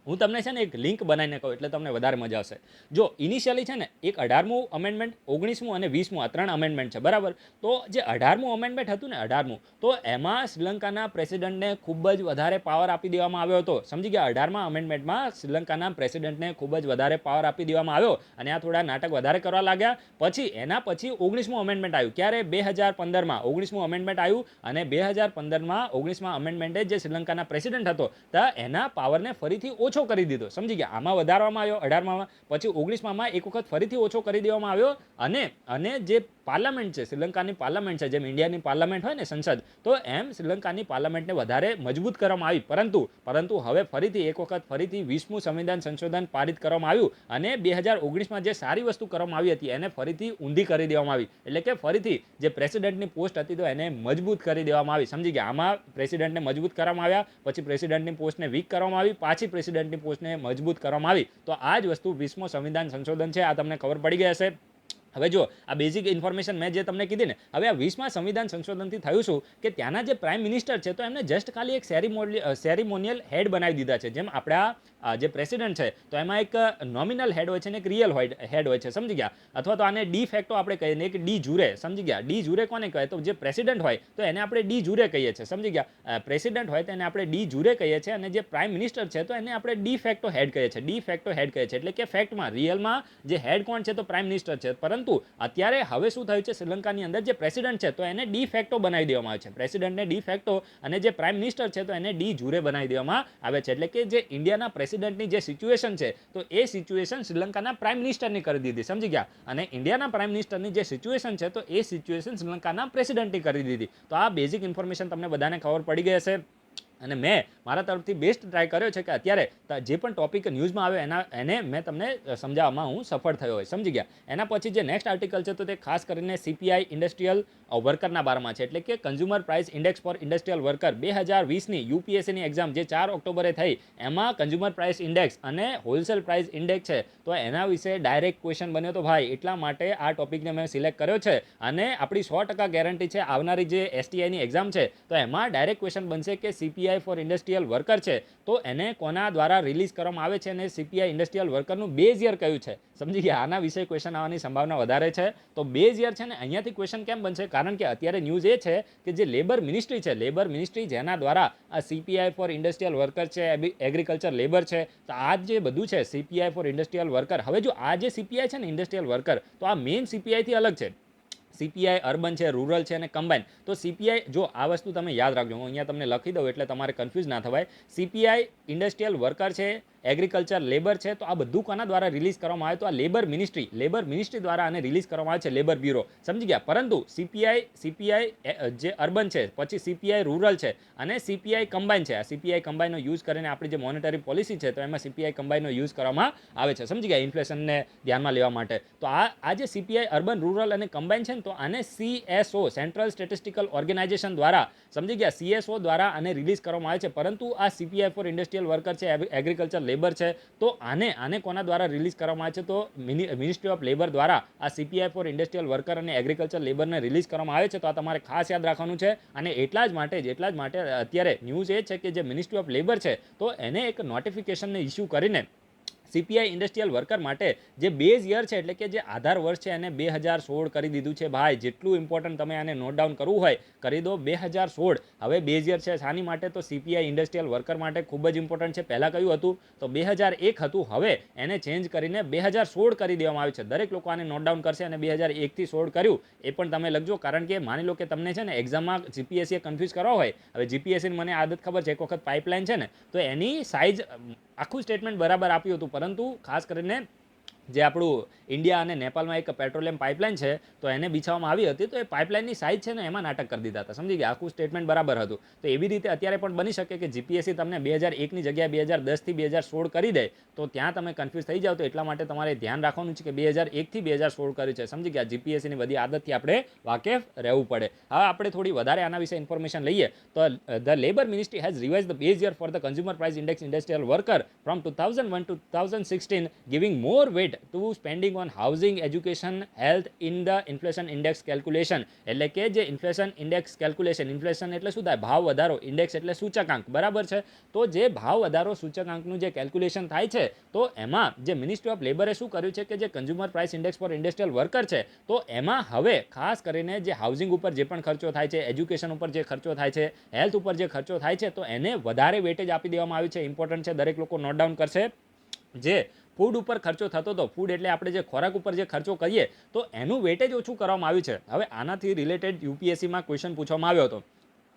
હું તમને છે ને એક લિંક બનાવીને કહું એટલે તમને વધારે મજા આવશે. જો ઇનિશિયલી છે ને એક 18મું અમેન્ડમેન્ટ, 19મું અને 20મું આ 3 અમેન્ડમેન્ટ છે, બરાબર. તો જે 18મું અમેન્ડમેન્ટ હતું ને, 18મું, તો એમાં શ્રીલંકાના પ્રેસિડેન્ટને ખૂબ જ વધારે પાવર આપી દેવામાં આવ્યો હતો, સમજી ગયા. 18મા અમેન્ડમેન્ટમાં શ્રીલંકાના પ્રેસિડેન્ટને ખૂબ જ વધારે પાવર આપી દેવામાં આવ્યો, અને આ થોડા નાટક વધારે કરવા લાગ્યા. પછી એના પછી 19મું અમેન્ડમેન્ટ આવ્યું. ક્યારે? 2015માં 19મું અમેન્ડમેન્ટ આવ્યું, અને 2015માં 19મા અમેન્ડમેન્ટે જે શ્રીલંકાના પ્રેસિડેન્ટ હતો, તો એના પાવરને ફરીથી ઓછો કરી દીધો, સમજી ગયા. આમાં વધારવામાં આવ્યો 18માં, પછી 19માં એક વખત ફરીથી ઓછો કરી દેવામાં આવ્યો. અને જે પાર્લામેન્ટ છે, શ્રીલંકાની પાર્લામેન્ટ છે, જેમ ઇન્ડિયાની પાર્લામેન્ટ હોય ને, સંસદ, તો એમ શ્રીલંકાની પાર્લામેન્ટને વધારે મજબૂત કરવામાં આવી. પરંતુ હવે ફરીથી એક વખત ફરીથી 20મું સંવિધાન સંશોધન પારિત કરવામાં આવ્યું, અને 2019માં જે સારી વસ્તુ કરવામાં આવી હતી એને ફરીથી ઊંધી કરી દેવામાં આવી. એટલે કે ફરીથી જે પ્રેસિડેન્ટની પોસ્ટ હતી, તો એને મજબૂત કરી દેવામાં આવી, સમજી ગયા. આમાં પ્રેસિડેન્ટને મજબૂત કરવામાં આવ્યા, પછી પ્રેસિડેન્ટની પોસ્ટને વીક કરવામાં આવી, પાછી પ્રેસિડેન્ટની પોસ્ટને મજબૂત કરવામાં આવી. તો આ જ વસ્તુ 20મો સંવિધાન સંશોધન છે. આ તમને ખબર પડી ગઈ હશે. હવે જો આ બેઝિક ઇન્ફોર્મેશન મેં જે તમને કીધી ને, હવે આ 20મા સંવિધાન સંશોધનથી થયું શું કે ત્યાંના જે પ્રાઇમ મિનિસ્ટર છે, તો એમને જસ્ટ ખાલી એક સેરેમોનિયલ હેડ બનાવી દીધા છે. જેમ આપણા જે પ્રેસિડેન્ટ છે, તો એમાં એક નોમિનલ હેડ હોય છે ને એક રિયલ હેડ હોય છે, સમજી ગયા. અથવા તો આને ડી ફેક્ટો આપણે કહીએ ને એક ડી જુરે, સમજી ગયા. ડી જુરે કોને કહેવાય? તો જે પ્રેસિડેન્ટ હોય, તો એને આપણે ડી જુરે કહીએ છીએ, સમજી ગયા. પ્રેસિડેન્ટ હોય તો એને આપણે ડી જુરે કહીએ છીએ, અને જે પ્રાઇમ મિનિસ્ટર છે, તો એને આપણે ડી ફેક્ટો હેડ કહીએ છીએ. ડી ફેક્ટો હેડ કહીએ છીએ, એટલે કે ફેક્ટમાં રિયલમાં જે હેડ કોણ છે, તો પ્રાઇમ મિનિસ્ટર છે. પરંતુ અત્યારે હવે શું થયું છે, શ્રીલંકાની અંદર જે પ્રેસિડેન્ટ છે, તો એને ડી ફેક્ટો બનાવી દેવામાં આવે છે. પ્રેસિડેન્ટને ડી ફેક્ટો, અને જે પ્રાઇમ મિનિસ્ટર છે, તો એને ડી જુરે બનાવી દેવામાં આવે છે. એટલે કે જે ઇન્ડિયાના પ્રેસિડેન્ટની જે સિચ્યુએશન છે, તો એ સિચ્યુએશન શ્રીલંકાના પ્રાઇમ મિનિસ્ટરની કરી દીધી, સમજી ગયા. અને ઇન્ડિયાના પ્રાઇમ મિનિસ્ટરની જે સિચ્યુએશન છે, તો એ સિચ્યુએશન શ્રીલંકાના પ્રેસિડેન્ટની કરી દીધી. તો આ બેઝિક ઇન્ફોર્મેશન તમને બધાને ખબર પડી ગઈ હશે. અને મેં મારા તરફથી બેસ્ટ ટ્રાય કર્યો છે કે અત્યારે જે પણ ટોપિક ન્યૂઝમાં આવ્યો એને મેં તમને સમજાવવામાં હું સફળ થયો હોય, સમજી ગયા. એના પછી જે નેક્સ્ટ આર્ટિકલ છે તો તે ખાસ કરીને સીપીઆઈ ઇન્ડસ્ટ્રીયલ વર્કરના બારમાં છે, એટલે કે consumer price index for industrial worker 2020ની યુપીએસસીની એક્ઝામ જે 4 ઓક્ટોબરે થઈ, એમાં કન્ઝ્યુમર પ્રાઇસ ઇન્ડેક્સ અને હોલસેલ પ્રાઇસ ઇન્ડેક્સ છે તો એના વિશે ડાયરેક્ટ ક્વેશ્ચન બન્યો તો ભાઈ એટલા માટે આ ટોપિકને મેં સિલેક્ટ કર્યો છે. અને આપણી 100% ગેરંટી છે આવનારી જે એસટીઆઈની એક્ઝામ છે તો એમાં ડાયરેક્ટ ક્વેશ્ચન બનશે કે સીપીઆઈ ફોર ઇન્ડસ્ટ્રીયલ વર્કર છે તો એને કોના દ્વારા રિલીઝ કરવામાં આવે છે અને સીપીઆઈ ઇન્ડસ્ટ્રીયલ વર્કરનું બેઝ યર કયું છે, સમજી ગયા. આના વિશે ક્વેશ્ચન આવવાની સંભાવના વધારે છે. તો બેઝ યર છે ને અહીંયાથી ક્વેશ્ચન કેમ બનશે, કારણ કે અત્યારે ન્યૂઝ એ છે કે જે લેબર મિનિસ્ટ્રી છે, લેબર મિનિસ્ટ્રી જેના દ્વારા આ સીપીઆઈ ફોર ઇન્ડસ્ટ્રીયલ વર્કર છે, એગ્રીકલ્ચર લેબર છે, તો આ જે બધું છે સીપીઆઈ ફોર ઇન્ડસ્ટ્રીયલ વર્કર. હવે જો આ જે સીપીઆઈ છે ને ઇન્ડસ્ટ્રીયલ વર્કર, તો આ મેઇન સીપીઆઈથી અલગ છે. સીપીઆઈ અર્બન છે, રૂરલ છે અને કમ્બાઇન. તો સીપીઆઈ, જો આ વસ્તુ તમે યાદ રાખજો, હું અહીંયા તમને લખી દઉં એટલે તમારે કન્ફ્યુઝ ના થવાય. સીપીઆઈ ઇન્ડસ્ટ્રીયલ વર્કર છે, એગ્રીકલ્ચર લેબર છે, તો આ બધું કોના દ્વારા રિલીઝ કરવામાં આવે તો આ લેબર મિનિસ્ટ્રી દ્વારા આને રિલીઝ કરવામાં આવે છે, લેબર બ્યુરો, સમજી ગયા. પરંતુ સીપીઆઈ જે અર્બન છે, પછી સીપીઆઈ રૂરલ છે અને સીપીઆઈ કમ્બાઇન છે. આ સીપીઆઈ કમ્બાઇનનો યુઝ કરીને આપણી જે મોનેટરી પોલિસી છે તો એમાં સીપીઆઈ કમ્બાઇનનો યુઝ કરવામાં આવે છે, સમજી ગયા, ઇન્ફ્લેશનને ધ્યાનમાં લેવા માટે. તો આ જે સીપીઆઈ અર્બન, રૂરલ અને કમ્બાઇન છે ને, તો આને સીએસઓ, સેન્ટ્રલ સ્ટેટિસ્ટિકલ ઓર્ગેનાઇઝેશન દ્વારા, સમજી ગયા, સીએસઓ દ્વારા આને રિલીઝ કરવામાં આવે છે. પરંતુ આ સીપીઆઈ ફોર ઇન્ડસ્ટ્રીયલ વર્કર છે, એગ્રીકલ્ચર લેબર છે, તો આને કોના દ્વારા રિલીઝ કરવામાં આવે છે તો મિનિસ્ટ્રી ઓફ લેબર દ્વારા આ સીપીઆઈ ફોર ઇન્ડસ્ટ્રીયલ વર્કર અને એગ્રીકલ્ચર લેબરને રિલીઝ કરવામાં આવે છે. તો આ તમારે ખાસ યાદ રાખવાનું છે. અને એટલા જ માટે અત્યારે ન્યૂઝ એ છે કે જે મિનિસ્ટ્રી ઓફ લેબર છે તો એને એક નોટિફિકેશનને ઇસ્યુ કરીને સીપીઆઈ ઇન્ડસ્ટ્રીયલ વર્કર માટે જે બેઝ યર છે, એટલે કે જે આધાર વર્ષ છે, એને 2016 કરી દીધું છે. ભાઈ જેટલું ઇમ્પોર્ટન્ટ તમે આને નોટ ડાઉન કરવું હોય કરી દો, 2016 હવે બેઝ યર છે. શાની માટે તો સીપીઆઈ ઇન્ડસ્ટ્રીયલ વર્કર માટે ખૂબ જ ઇમ્પોર્ટન્ટ છે. પહેલાં કયું હતું તો 2001 હતું, હવે એને ચેન્જ કરીને 2016 કરી દેવામાં આવ્યું છે. દરેક લોકો આને નોટ ડાઉન કરશે અને 2001થી 16 કર્યું એ પણ તમે લખજો, કારણ કે માની લો કે તમને છે ને એક્ઝામમાં જીપીએસસીએ કન્ફ્યુઝ કરવા હોય. હવે જીપીએસસીની મને આદત ખબર છે, એક વખત પાઇપલાઇન છે ને તો એની સાઇઝ આખું સ્ટેટમેન્ટ બરાબર આપ્યું હતું, પરંતુ ખાસ કરીને જે આપણું ઇન્ડિયા અને નેપાળમાં એક પેટ્રોલિયમ પાઇપલાઇન છે તો એને બિછાવવામાં આવી હતી, તો એ પાઇપલાઇનની સાઇઝ છે ને એમાં નાટક કરી દીધા હતા, સમજી ગયા. આખું સ્ટેટમેન્ટ બરાબર હતું. તો એવી રીતે અત્યારે પણ બની શકે કે જીપીએસસી તમને 2001ની જગ્યાએ 2010થી 2016 કરી દે, તો ત્યાં તમે કન્ફ્યુઝ થઈ જાઓ. તો એટલા માટે તમારે ધ્યાન રાખવાનું છે કે 2001થી 2016 કર્યું છે, સમજી ગયા. જીપીએસસીની બધી આદતથી આપણે વાકેફ રહેવું પડે. હવે આપણે થોડી વધારે આના વિશે ઇન્ફોર્મેશન લઈએ તો the labour ministry has revise the base year for the consumer price index industrial worker from 2001 to 2016, giving more weight to spending on housing, education, health in the inflation index calculation. એટલે કે જે inflation index calculation, inflation એટલે શું થાય, ભાવ વધારો, index એટલે સૂચકાંક, બરાબર છે. તો જે ભાવ વધારો સૂચકાંકનું જે કેલ્ક્યુલેશન થાય છે તો એમાં જે મિનિસ્ટ્રી ઓફ લેબરે શું કર્યું છે કે જે consumer price index for industrial worker છે તો એમાં હવે ખાસ કરીને જે હાઉસિંગ ઉપર જે પણ ખર્ચો થાય છે, એજ્યુકેશન ઉપર જે ખર્ચો થાય છે, હેલ્થ ઉપર જે ખર્ચો થાય છે, તો એને વધારે વેટેજ આપી દેવામાં આવ્યું છે. ઇમ્પોર્ટન્ટ છે, દરેક લોકો નોટ ડાઉન કરશે. જે ફૂડ ઉપર ખર્ચો થતો હતો, ફૂડ એટલે આપણે જે ખોરાક ઉપર જે ખર્ચો કરીએ તો એનું વેટેજ ઓછું કરવામાં આવ્યું છે. હવે આનાથી રિલેટેડ યુપીએસસીમાં ક્વેશ્ચન પૂછવામાં આવ્યો હતો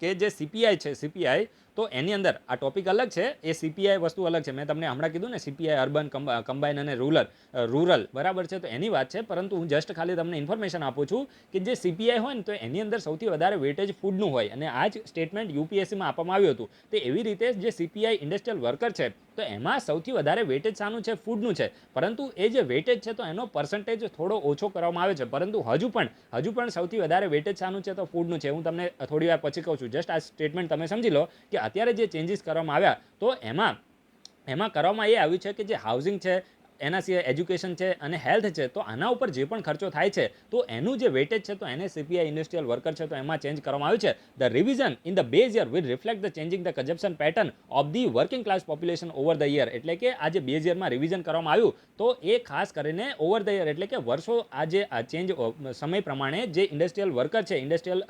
કે જે સીપીઆઈ છે, સીપીઆઈ તો એની અંદર આ ટોપિક અલગ છે, એ સીપીઆઈ વસ્તુ અલગ છે. મેં તમને હમણાં કીધું ને સીપીઆઈ અર્બન, કમ્બાઇન અને રૂરલ, બરાબર છે. તો એની વાત છે, પરંતુ હું જસ્ટ ખાલી તમને ઇન્ફોર્મેશન આપું છું કે જે સીપીઆઈ હોય ને તો એની અંદર સૌથી વધારે વેટેજ ફૂડનું હોય, અને આ જ સ્ટેટમેન્ટ યુપીએસસીમાં આપવામાં આવ્યું હતું. તો એવી રીતે જે સીપીઆઈ ઇન્ડસ્ટ્રીયલ વર્કર છે તો એમાં સૌથી વધારે વેટેજ શાનું છે, ફૂડનું છે. પરંતુ એ જે વેટેજ છે તો એનો પર્સન્ટેજ થોડો ઓછો કરવામાં આવે છે, પરંતુ હજુ પણ સૌથી વધારે વેટેજ શાનું છે તો ફૂડનું છે. હું તમને થોડી વાર પછી કહું છું. જસ્ટ આ સ્ટેટમેન્ટ તમે સમજી લો કે અત્યારે જે ચેન્જીસ કરવામાં આવ્યા તો એમાં કરવામાં એ આવ્યું છે કે જે હાઉસિંગ છે, એના સિવાય એજ્યુકેશન છે અને હેલ્થ છે, તો આના ઉપર જે પણ ખર્ચો થાય છે તો એનું જે વેટેજ છે તો એને સીપીઆઈ ઇન્ડસ્ટ્રીયલ વર્કર છે તો એમાં ચેન્જ કરવામાં આવ્યું છે. The revision in the base year will reflect the changing the consumption pattern of the working class population over the year. એટલે કે આ જે બેઝ યરમાં રિવિઝન કરવામાં આવ્યું તો એ ખાસ કરીને ઓવર ધ યર, એટલે કે વર્ષો આ ચેન્જ સમય પ્રમાણે જે ઇન્ડસ્ટ્રીયલ વર્કર છે, ઇન્ડસ્ટ્રીયલ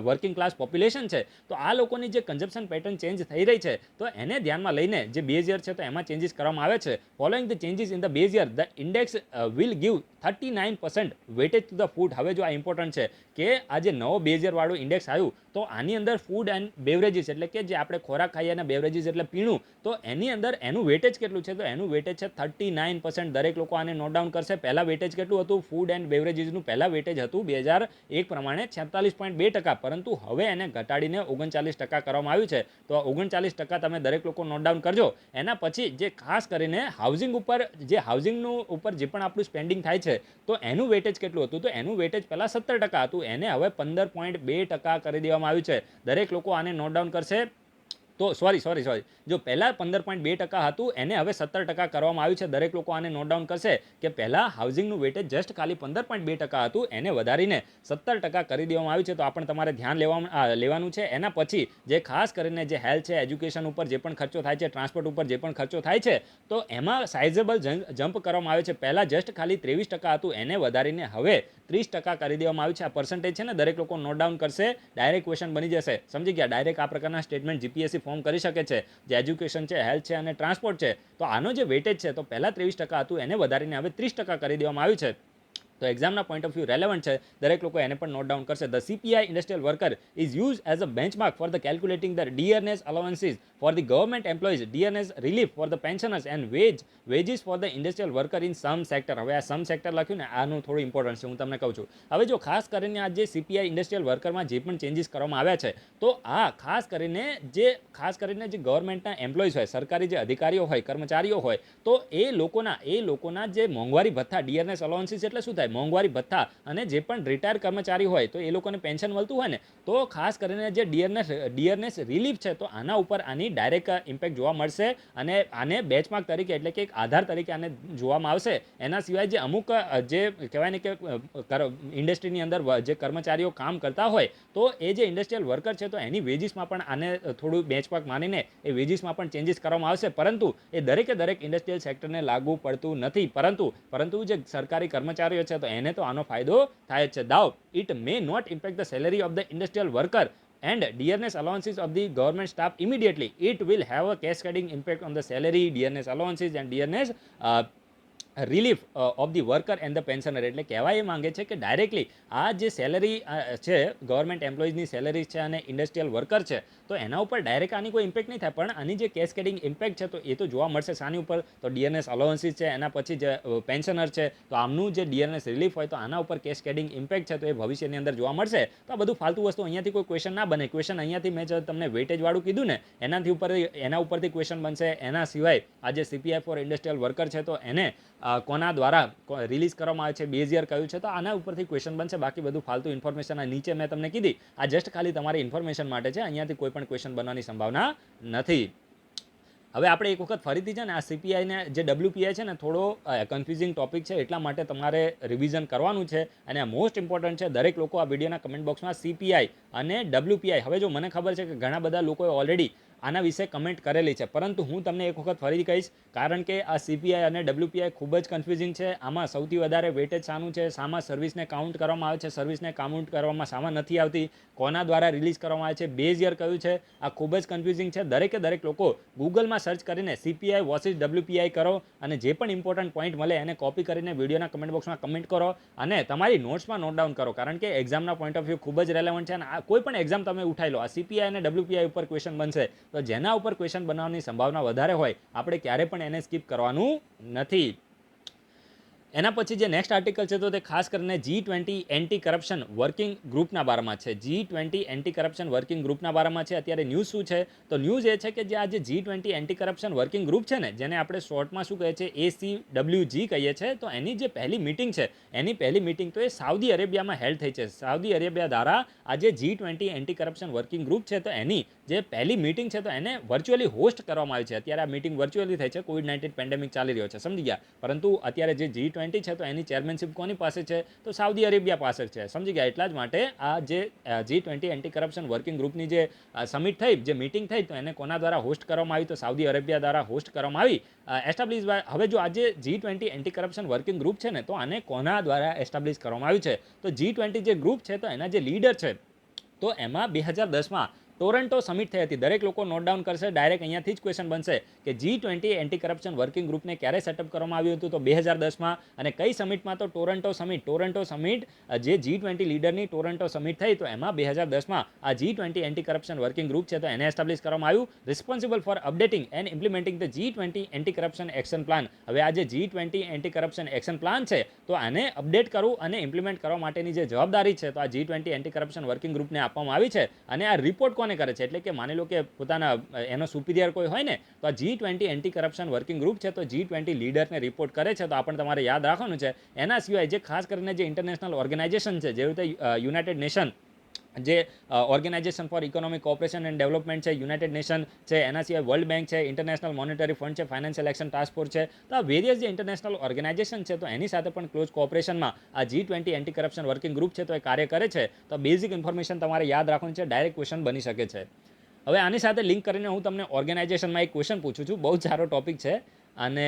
વર્કિંગ ક્લાસ પોપ્યુલેશન છે, તો આ લોકોની જે કન્ઝમ્પશન પેટર્ન ચેન્જ થઈ રહી છે તો એને ધ્યાનમાં લઈને જે બેઝ યર છે તો એમાં ચેન્જીસ કરવામાં આવે છે. Following the changes increase in the base year, the index will give 39% weightage to the food. હવે જો આ ઇમ્પોર્ટન્ટ છે કે આ જે નવો બેઝ યર વાળું ઇન્ડેક્સ આવ્યું તો આની અંદર ફૂડ એન્ડ બેવરેજીસ એટલે કે જે આપણે ખોરાક ખાઈએ અને બેવરેજીસ એટલે પીણું, તો એની અંદર એનું વેટેજ કેટલું છે? તો એનું વેટેજ છે 39%. દરેક લોકો આને નોટ ડાઉન કરશે. પહેલા વેટેજ કેટલું હતું? ફૂડ એન્ડ બેવરેજીસનું પહેલા વેટેજ હતું 2001 પ્રમાણે 46.2%, પરંતુ હવે એને ઘટાડીને 39% કરવામાં આવ્યું છે. તો 39% તમે દરેક લોકો નોટ ડાઉન કરજો. એના પછી જે ખાસ કરીને હાઉસિંગ ઉપર, જે હાઉસિંગનું ઉપર જે પણ આપણું સ્પેન્ડિંગ થાય છે તો એનું વેટેજ કેટલું હતું? તો એનું વેટેજ પહેલાં 17% હતું, એને હવે 15.2% કરી દેવામાં આવ્યું છે. દરેક લોકો આને નોટ ડાઉન કરશે. તો સોરી, જો પહેલાં 15.2% હતું એને હવે 17% કરવામાં આવ્યું છે. દરેક લોકો આને નોટ ડાઉન કરશે કે પહેલાં હાઉસિંગનું વેટેજ જસ્ટ ખાલી 15.2% હતું, એને વધારીને 17% કરી દેવામાં આવ્યું છે. તો આપણે તમારે ધ્યાન લેવાનું છે. એના પછી જે ખાસ કરીને જે હેલ્થ છે, એજ્યુકેશન ઉપર જે પણ ખર્ચો થાય છે, ટ્રાન્સપોર્ટ ઉપર જે પણ ખર્ચો થાય છે, તો એમાં સાઇઝેબલ જમ્પ કરવામાં આવે છે. પહેલાં જસ્ટ ખાલી 23% હતું, એને વધારીને હવે 30% કરી દેવામાં આવ્યું છે. આ પર્સન્ટેજ છે ને દરેક લોકો નોટ ડાઉન કરશે. ડાયરેક્ટ ક્વેશ્ચન બની જશે. સમજી ગયા? ડાયરેક્ટ આ પ્રકારના સ્ટેટમેન્ટ જીપીએસસી ફોર્મ કરી શકે છે. જે એજ્યુકેશન છે, હેલ્થ છે અને ટ્રાન્સપોર્ટ છે, તો આનો જે વેટેજ છે તો પહેલાં 23% હતું, એને વધારીને હવે 30% કરી દેવામાં આવ્યું છે. તો એક્ઝામના પોઈન્ટ ઓફ વ્યૂ રેલેવન્ટ છે. દરેક લોકો એને પણ નોટ ડાઉન કરશે. The CPI industrial worker is use as a benchmark for the calculating the dearness allowances for the government employees, dearness relief for the pensioners and wages for the industrial worker in some sector. હવે આ સમ sector લખ્યું ને, આનું થોડું important છે, હું તમને કહું છું. હવે જો ખાસ કરીને આ જે સીપીઆઈ ઇન્ડસ્ટ્રીયલ વર્કરમાં જે પણ ચેન્જીસ કરવામાં આવ્યા છે, તો આ ખાસ કરીને જે ગવર્મેન્ટના એમ્પ્લોઈઝ હોય, સરકારી જે અધિકારીઓ હોય, કર્મચારીઓ હોય, તો એ લોકોના જે મોંઘવારી ભથ્થા, ડિયરનેસ અલાવન્સીસ એટલે શું થાય? મોંઘવારી ભથ્થા, અને જે પણ રિટાયર કર્મચારી હોય તો એ લોકોને પેન્શન મળતું હોય ને, તો ખાસ કરીને જે ડિયરનેસ રિલીફ છે, તો આના ઉપર આની ડાયરેક્ટ ઇમ્પેક્ટ જોવા મળશે. અને આને બેચમાર્ક તરીકે એટલે કે એક આધાર તરીકે આને જોવામાં આવશે. એના સિવાય જે અમુક જે કહેવાય ને કે ઇન્ડસ્ટ્રીની અંદર જે કર્મચારીઓ કામ કરતા હોય, તો એ જે ઇન્ડસ્ટ્રીયલ વર્કર છે તો એની વેજીસમાં પણ આને થોડું બેચમાર્ક માનીને એ વેજીસમાં પણ ચેન્જીસ કરવામાં આવશે. પરંતુ એ દરેક ઇન્ડસ્ટ્રીયલ સેક્ટરને લાગુ પડતું નથી. પરંતુ જે સરકારી કર્મચારીઓ છે તો એને તો આનો ફાયદો થાય છે. Though it may not impact the salary of the industrial worker and dearness allowances of the government staff immediately. It will have a cascading impact on the salary, dearness allowances and dearness relief of the worker and the pensioner. એટલે કહેવા એ માંગે છે કે directly આ જે salary છે, government એમ્પ્લોઈઝની salary છે અને ઇન્ડસ્ટ્રીયલ વર્કર છે, તો એના ઉપર ડાયરેક્ટ આની કોઈ ઇમ્પેક્ટ નહીં થાય, પણ આની જે કેસ્કેડિંગ ઇમ્પેક્ટ છે તો એ તો જોવા મળશે. શાની ઉપર? તો ડિયરનેસ અલાવન્સીસ છે, એના પછી જે પેન્શનર છે તો આમનું જે ડિયરનેસ રિલીફ હોય તો આના ઉપર કેસ્કેડિંગ ઇમ્પેક્ટ છે તો એ ભવિષ્યની અંદર જોવા મળશે. તો આ બધું ફાલતુ વસ્તુ, અહીંયાથી કોઈ ક્વેશ્ચન ના બને. ક્વેશ્ચન અહીંયાથી મેં જે તમને વેટેજ વાળું કીધું ને, એના ઉપરથી ક્વેશ્ચન બનશે. એના સિવાય આ જે સીપીઆઈ ફોર ઇન્ડસ્ટ્રીયલ વર્કર છે તો એને કોના દ્વારા રિલીઝ કરવામાં આવે છે, બેઝ યર કયું છે, તો આના ઉપરથી ક્વેશ્ચન બનશે. બાકી બધું ફાલતુ ઇન્ફોર્મેશન નીચે મેં તમને કીધી, આ જસ્ટ ખાલી તમારી ઇન્ફોર્મેશન માટે છે. અહીંયાથી કોઈ પણ ક્વેશ્ચન બનવાની સંભાવના નથી. હવે આપણે એક વખત ફરીથી છે ને આ સીપીઆઈને જે ડબલ્યુપીઆઈ છે ને, થોડો કન્ફ્યુઝિંગ ટોપિક છે, એટલા માટે તમારે રિવિઝન કરવાનું છે. અને આ મોસ્ટ ઇમ્પોર્ટન્ટ છે. દરેક લોકો આ વિડીયોના કમેન્ટ બોક્સમાં સીપીઆઈ અને ડબલ્યુપીઆઈ, હવે જો મને ખબર છે કે ઘણા બધા લોકોએ ઓલરેડી આના વિશે કમેન્ટ કરેલી છે, પરંતુ હું તમને એક વખત ફરી કહીશ, કારણ કે આ સીપીઆઈ અને ડબલ્યુપીઆઈ ખૂબ જ કન્ફ્યુઝિંગ છે. આમાં સૌથી વધારે વેટેજ શાનું છે? શામાં સર્વિસને કાઉન્ટ કરવામાં આવે છે, સર્વિસને કાઉન્ટ કરવામાં શામાં નથી આવતી, કોના દ્વારા રિલીઝ કરવામાં આવે છે, બેઝ યર કયું છે, આ ખૂબ જ કન્ફ્યુઝિંગ છે. દરેક લોકો ગૂગલમાં સર્ચ કરીને સીપીઆઈ વર્સિસ ડબલ્યુપીઆઈ કરો અને જે પણ ઇમ્પોર્ટન્ટ પોઈન્ટ મળે એને કોપી કરીને વિડીયોના કમેન્ટ બોક્સમાં કમેન્ટ કરો અને તમારી નોટ્સમાં નોટ ડાઉન કરો, કારણ કે એક્ઝામના પોઈન્ટ ઓફ વ્યૂ ખૂબ જ રેલેવન્ટ છે. અને આ કોઈ પણ એક્ઝામ તમે ઉઠાઈ લો, આ સીપીઆઈ અને ડબલ્યુપીઆઈ ઉપર ક્વેશ્ચન બનશે, તો જેના ઉપર ક્વેશ્ચન બનાવવાની સંભાવના વધારે હોય, આપણે ક્યારે પણ એને સ્કીપ કરવાનું નથી. એના પછી જે નેક્સ્ટ આર્ટિકલ છે તો તે ખાસ કરીને G20 એન્ટી કરપ્શન વર્કિંગ ગ્રુપના બારામાં છે. G20 એન્ટી કરપ્શન વર્કિંગ ગ્રુપના બારામાં છે. અત્યારે ન્યૂઝ શું છે? તો ન્યૂઝ એ છે કે જે આ જે G20 anti corruption working group છે ને, જેને આપણે શોર્ટમાં શું કહે છે, ACWG કહીએ છીએ, તો એની જે પહેલી મિટિંગ છે, એની પહેલી મિટિંગ તો એ સાઉદી અરેબિયામાં હેલ્ડ થઈ છે. સાઉદી અરેબિયા દ્વારા આ જે G20 anti corruption working group છે તો એની જે પહેલી મિટિંગ છે તો એને વર્ચ્યુઅલી હોસ્ટ કરવામાં આવી છે. અત્યારે આ મિટિંગ વર્ચ્યુઅલી થઈ છે, કોવિડ-19 પેન્ડેમિક ચાલી રહ્યો છે, સમજી ગયા. પરંતુ અત્યારે જે G20 છે તો એની ચેરમેનશિપ કોની પાસે છે? તો સાઉદી અરેબિયા પાસે છે, સમજી ગયા. એટલા જ માટે આ જે G20 એન્ટી કરપ્શન વર્કિંગ ગ્રુપની જે સમિટ થઈ, જે મિટિંગ થઈ, તો એને કોના દ્વારા હોસ્ટ કરવામાં આવી? તો સાઉદી અરેબિયા દ્વારા હોસ્ટ કરવામાં આવી. એસ્ટાબ્લિશ હવે જો આજે G20 anti corruption working group છે ને, તો આને કોના દ્વારા એસ્ટાબ્લિશ કરવામાં આવ્યું છે? તો G20 જે ગ્રુપ છે તો એના જે લીડર છે, તો એમાં 2010માં ટોરન્ટો સમિટ થઈ હતી. દરેક લોકો નોટ ડાઉન કરશે. ડાયરેક્ટ અહીંયાથી જ ક્વેશ્ચન બનશે કે G20 એન્ટી કરપ્શન વર્કિંગ ગ્રુપને ક્યારે સેટઅપ કરવામાં આવ્યું હતું? તો 2010માં. અને કઈ સમિટમાં? તો ટોરન્ટો સમિટ જે G20 લીડરની ટોરન્ટો સમિટ થઈ, તો એમાં 2010માં આ G20 anti corruption working group છે તો એને એસ્ટાબ્લિશ કરવામાં આવ્યું. Responsible four updating and implementing the G20 anti corruption action plan. હવે આ જે G20 anti corruption action plan છે તો આને અપડેટ કરવું અને ઇમ્પ્લિમેન્ટ કરવા માટેની જે જવાબદારી છે તો આ G20 એન્ટી કરપ્શન વર્કિંગ ગ્રુપને આપવામાં આવી છે. અને આ રિપોર્ટ કોને કરે છે? એટલે કે માની લો કે પોતાના એનો સુપિરિયર કોઈ હોય ને, તો આ G20 anti corruption working group છે તો G20 લીડરને રિપોર્ટ કરે છે. તો આ પણ તમારે યાદ રાખવાનું છે. એના સિવાય જે ખાસ કરીને જે ઇન્ટરનેશનલ ઓર્ગેનાઇઝેશન છે, જેવી રીતે યુનાઇટેડ નેશન, જે Organisation for Economic Cooperation and Development છે, યુનાઇટેડ નેશન છે, એના સિવાય વર્લ્ડ બેંક છે, ઇન્ટરનેશનલ મોનેટરી ફંડ છે, ફાઇનાન્શિયલ એક્શન ટાસ્ક ફોર્સ છે, તો આ વેરિયસ જે ઇન્ટરનેશનલ ઓર્ગેનાઇઝેશન છે તો એની સાથે પણ ક્લોઝ કોઓપરેશનમાં આ G20 anti corruption working group છે તો એ કાર્ય કરે છે. તો બેઝિક ઇન્ફોર્મેશન તમારે યાદ રાખવાનું છે. ડાયરેક્ટ ક્વેશ્ચન બની શકે છે. હવે આની સાથે લિંક કરીને હું તમને ઓર્ગેનાઇઝેશનમાં એક ક્વેશ્ચન પૂછું છું. બહુ જ સારો ટોપિક છે અને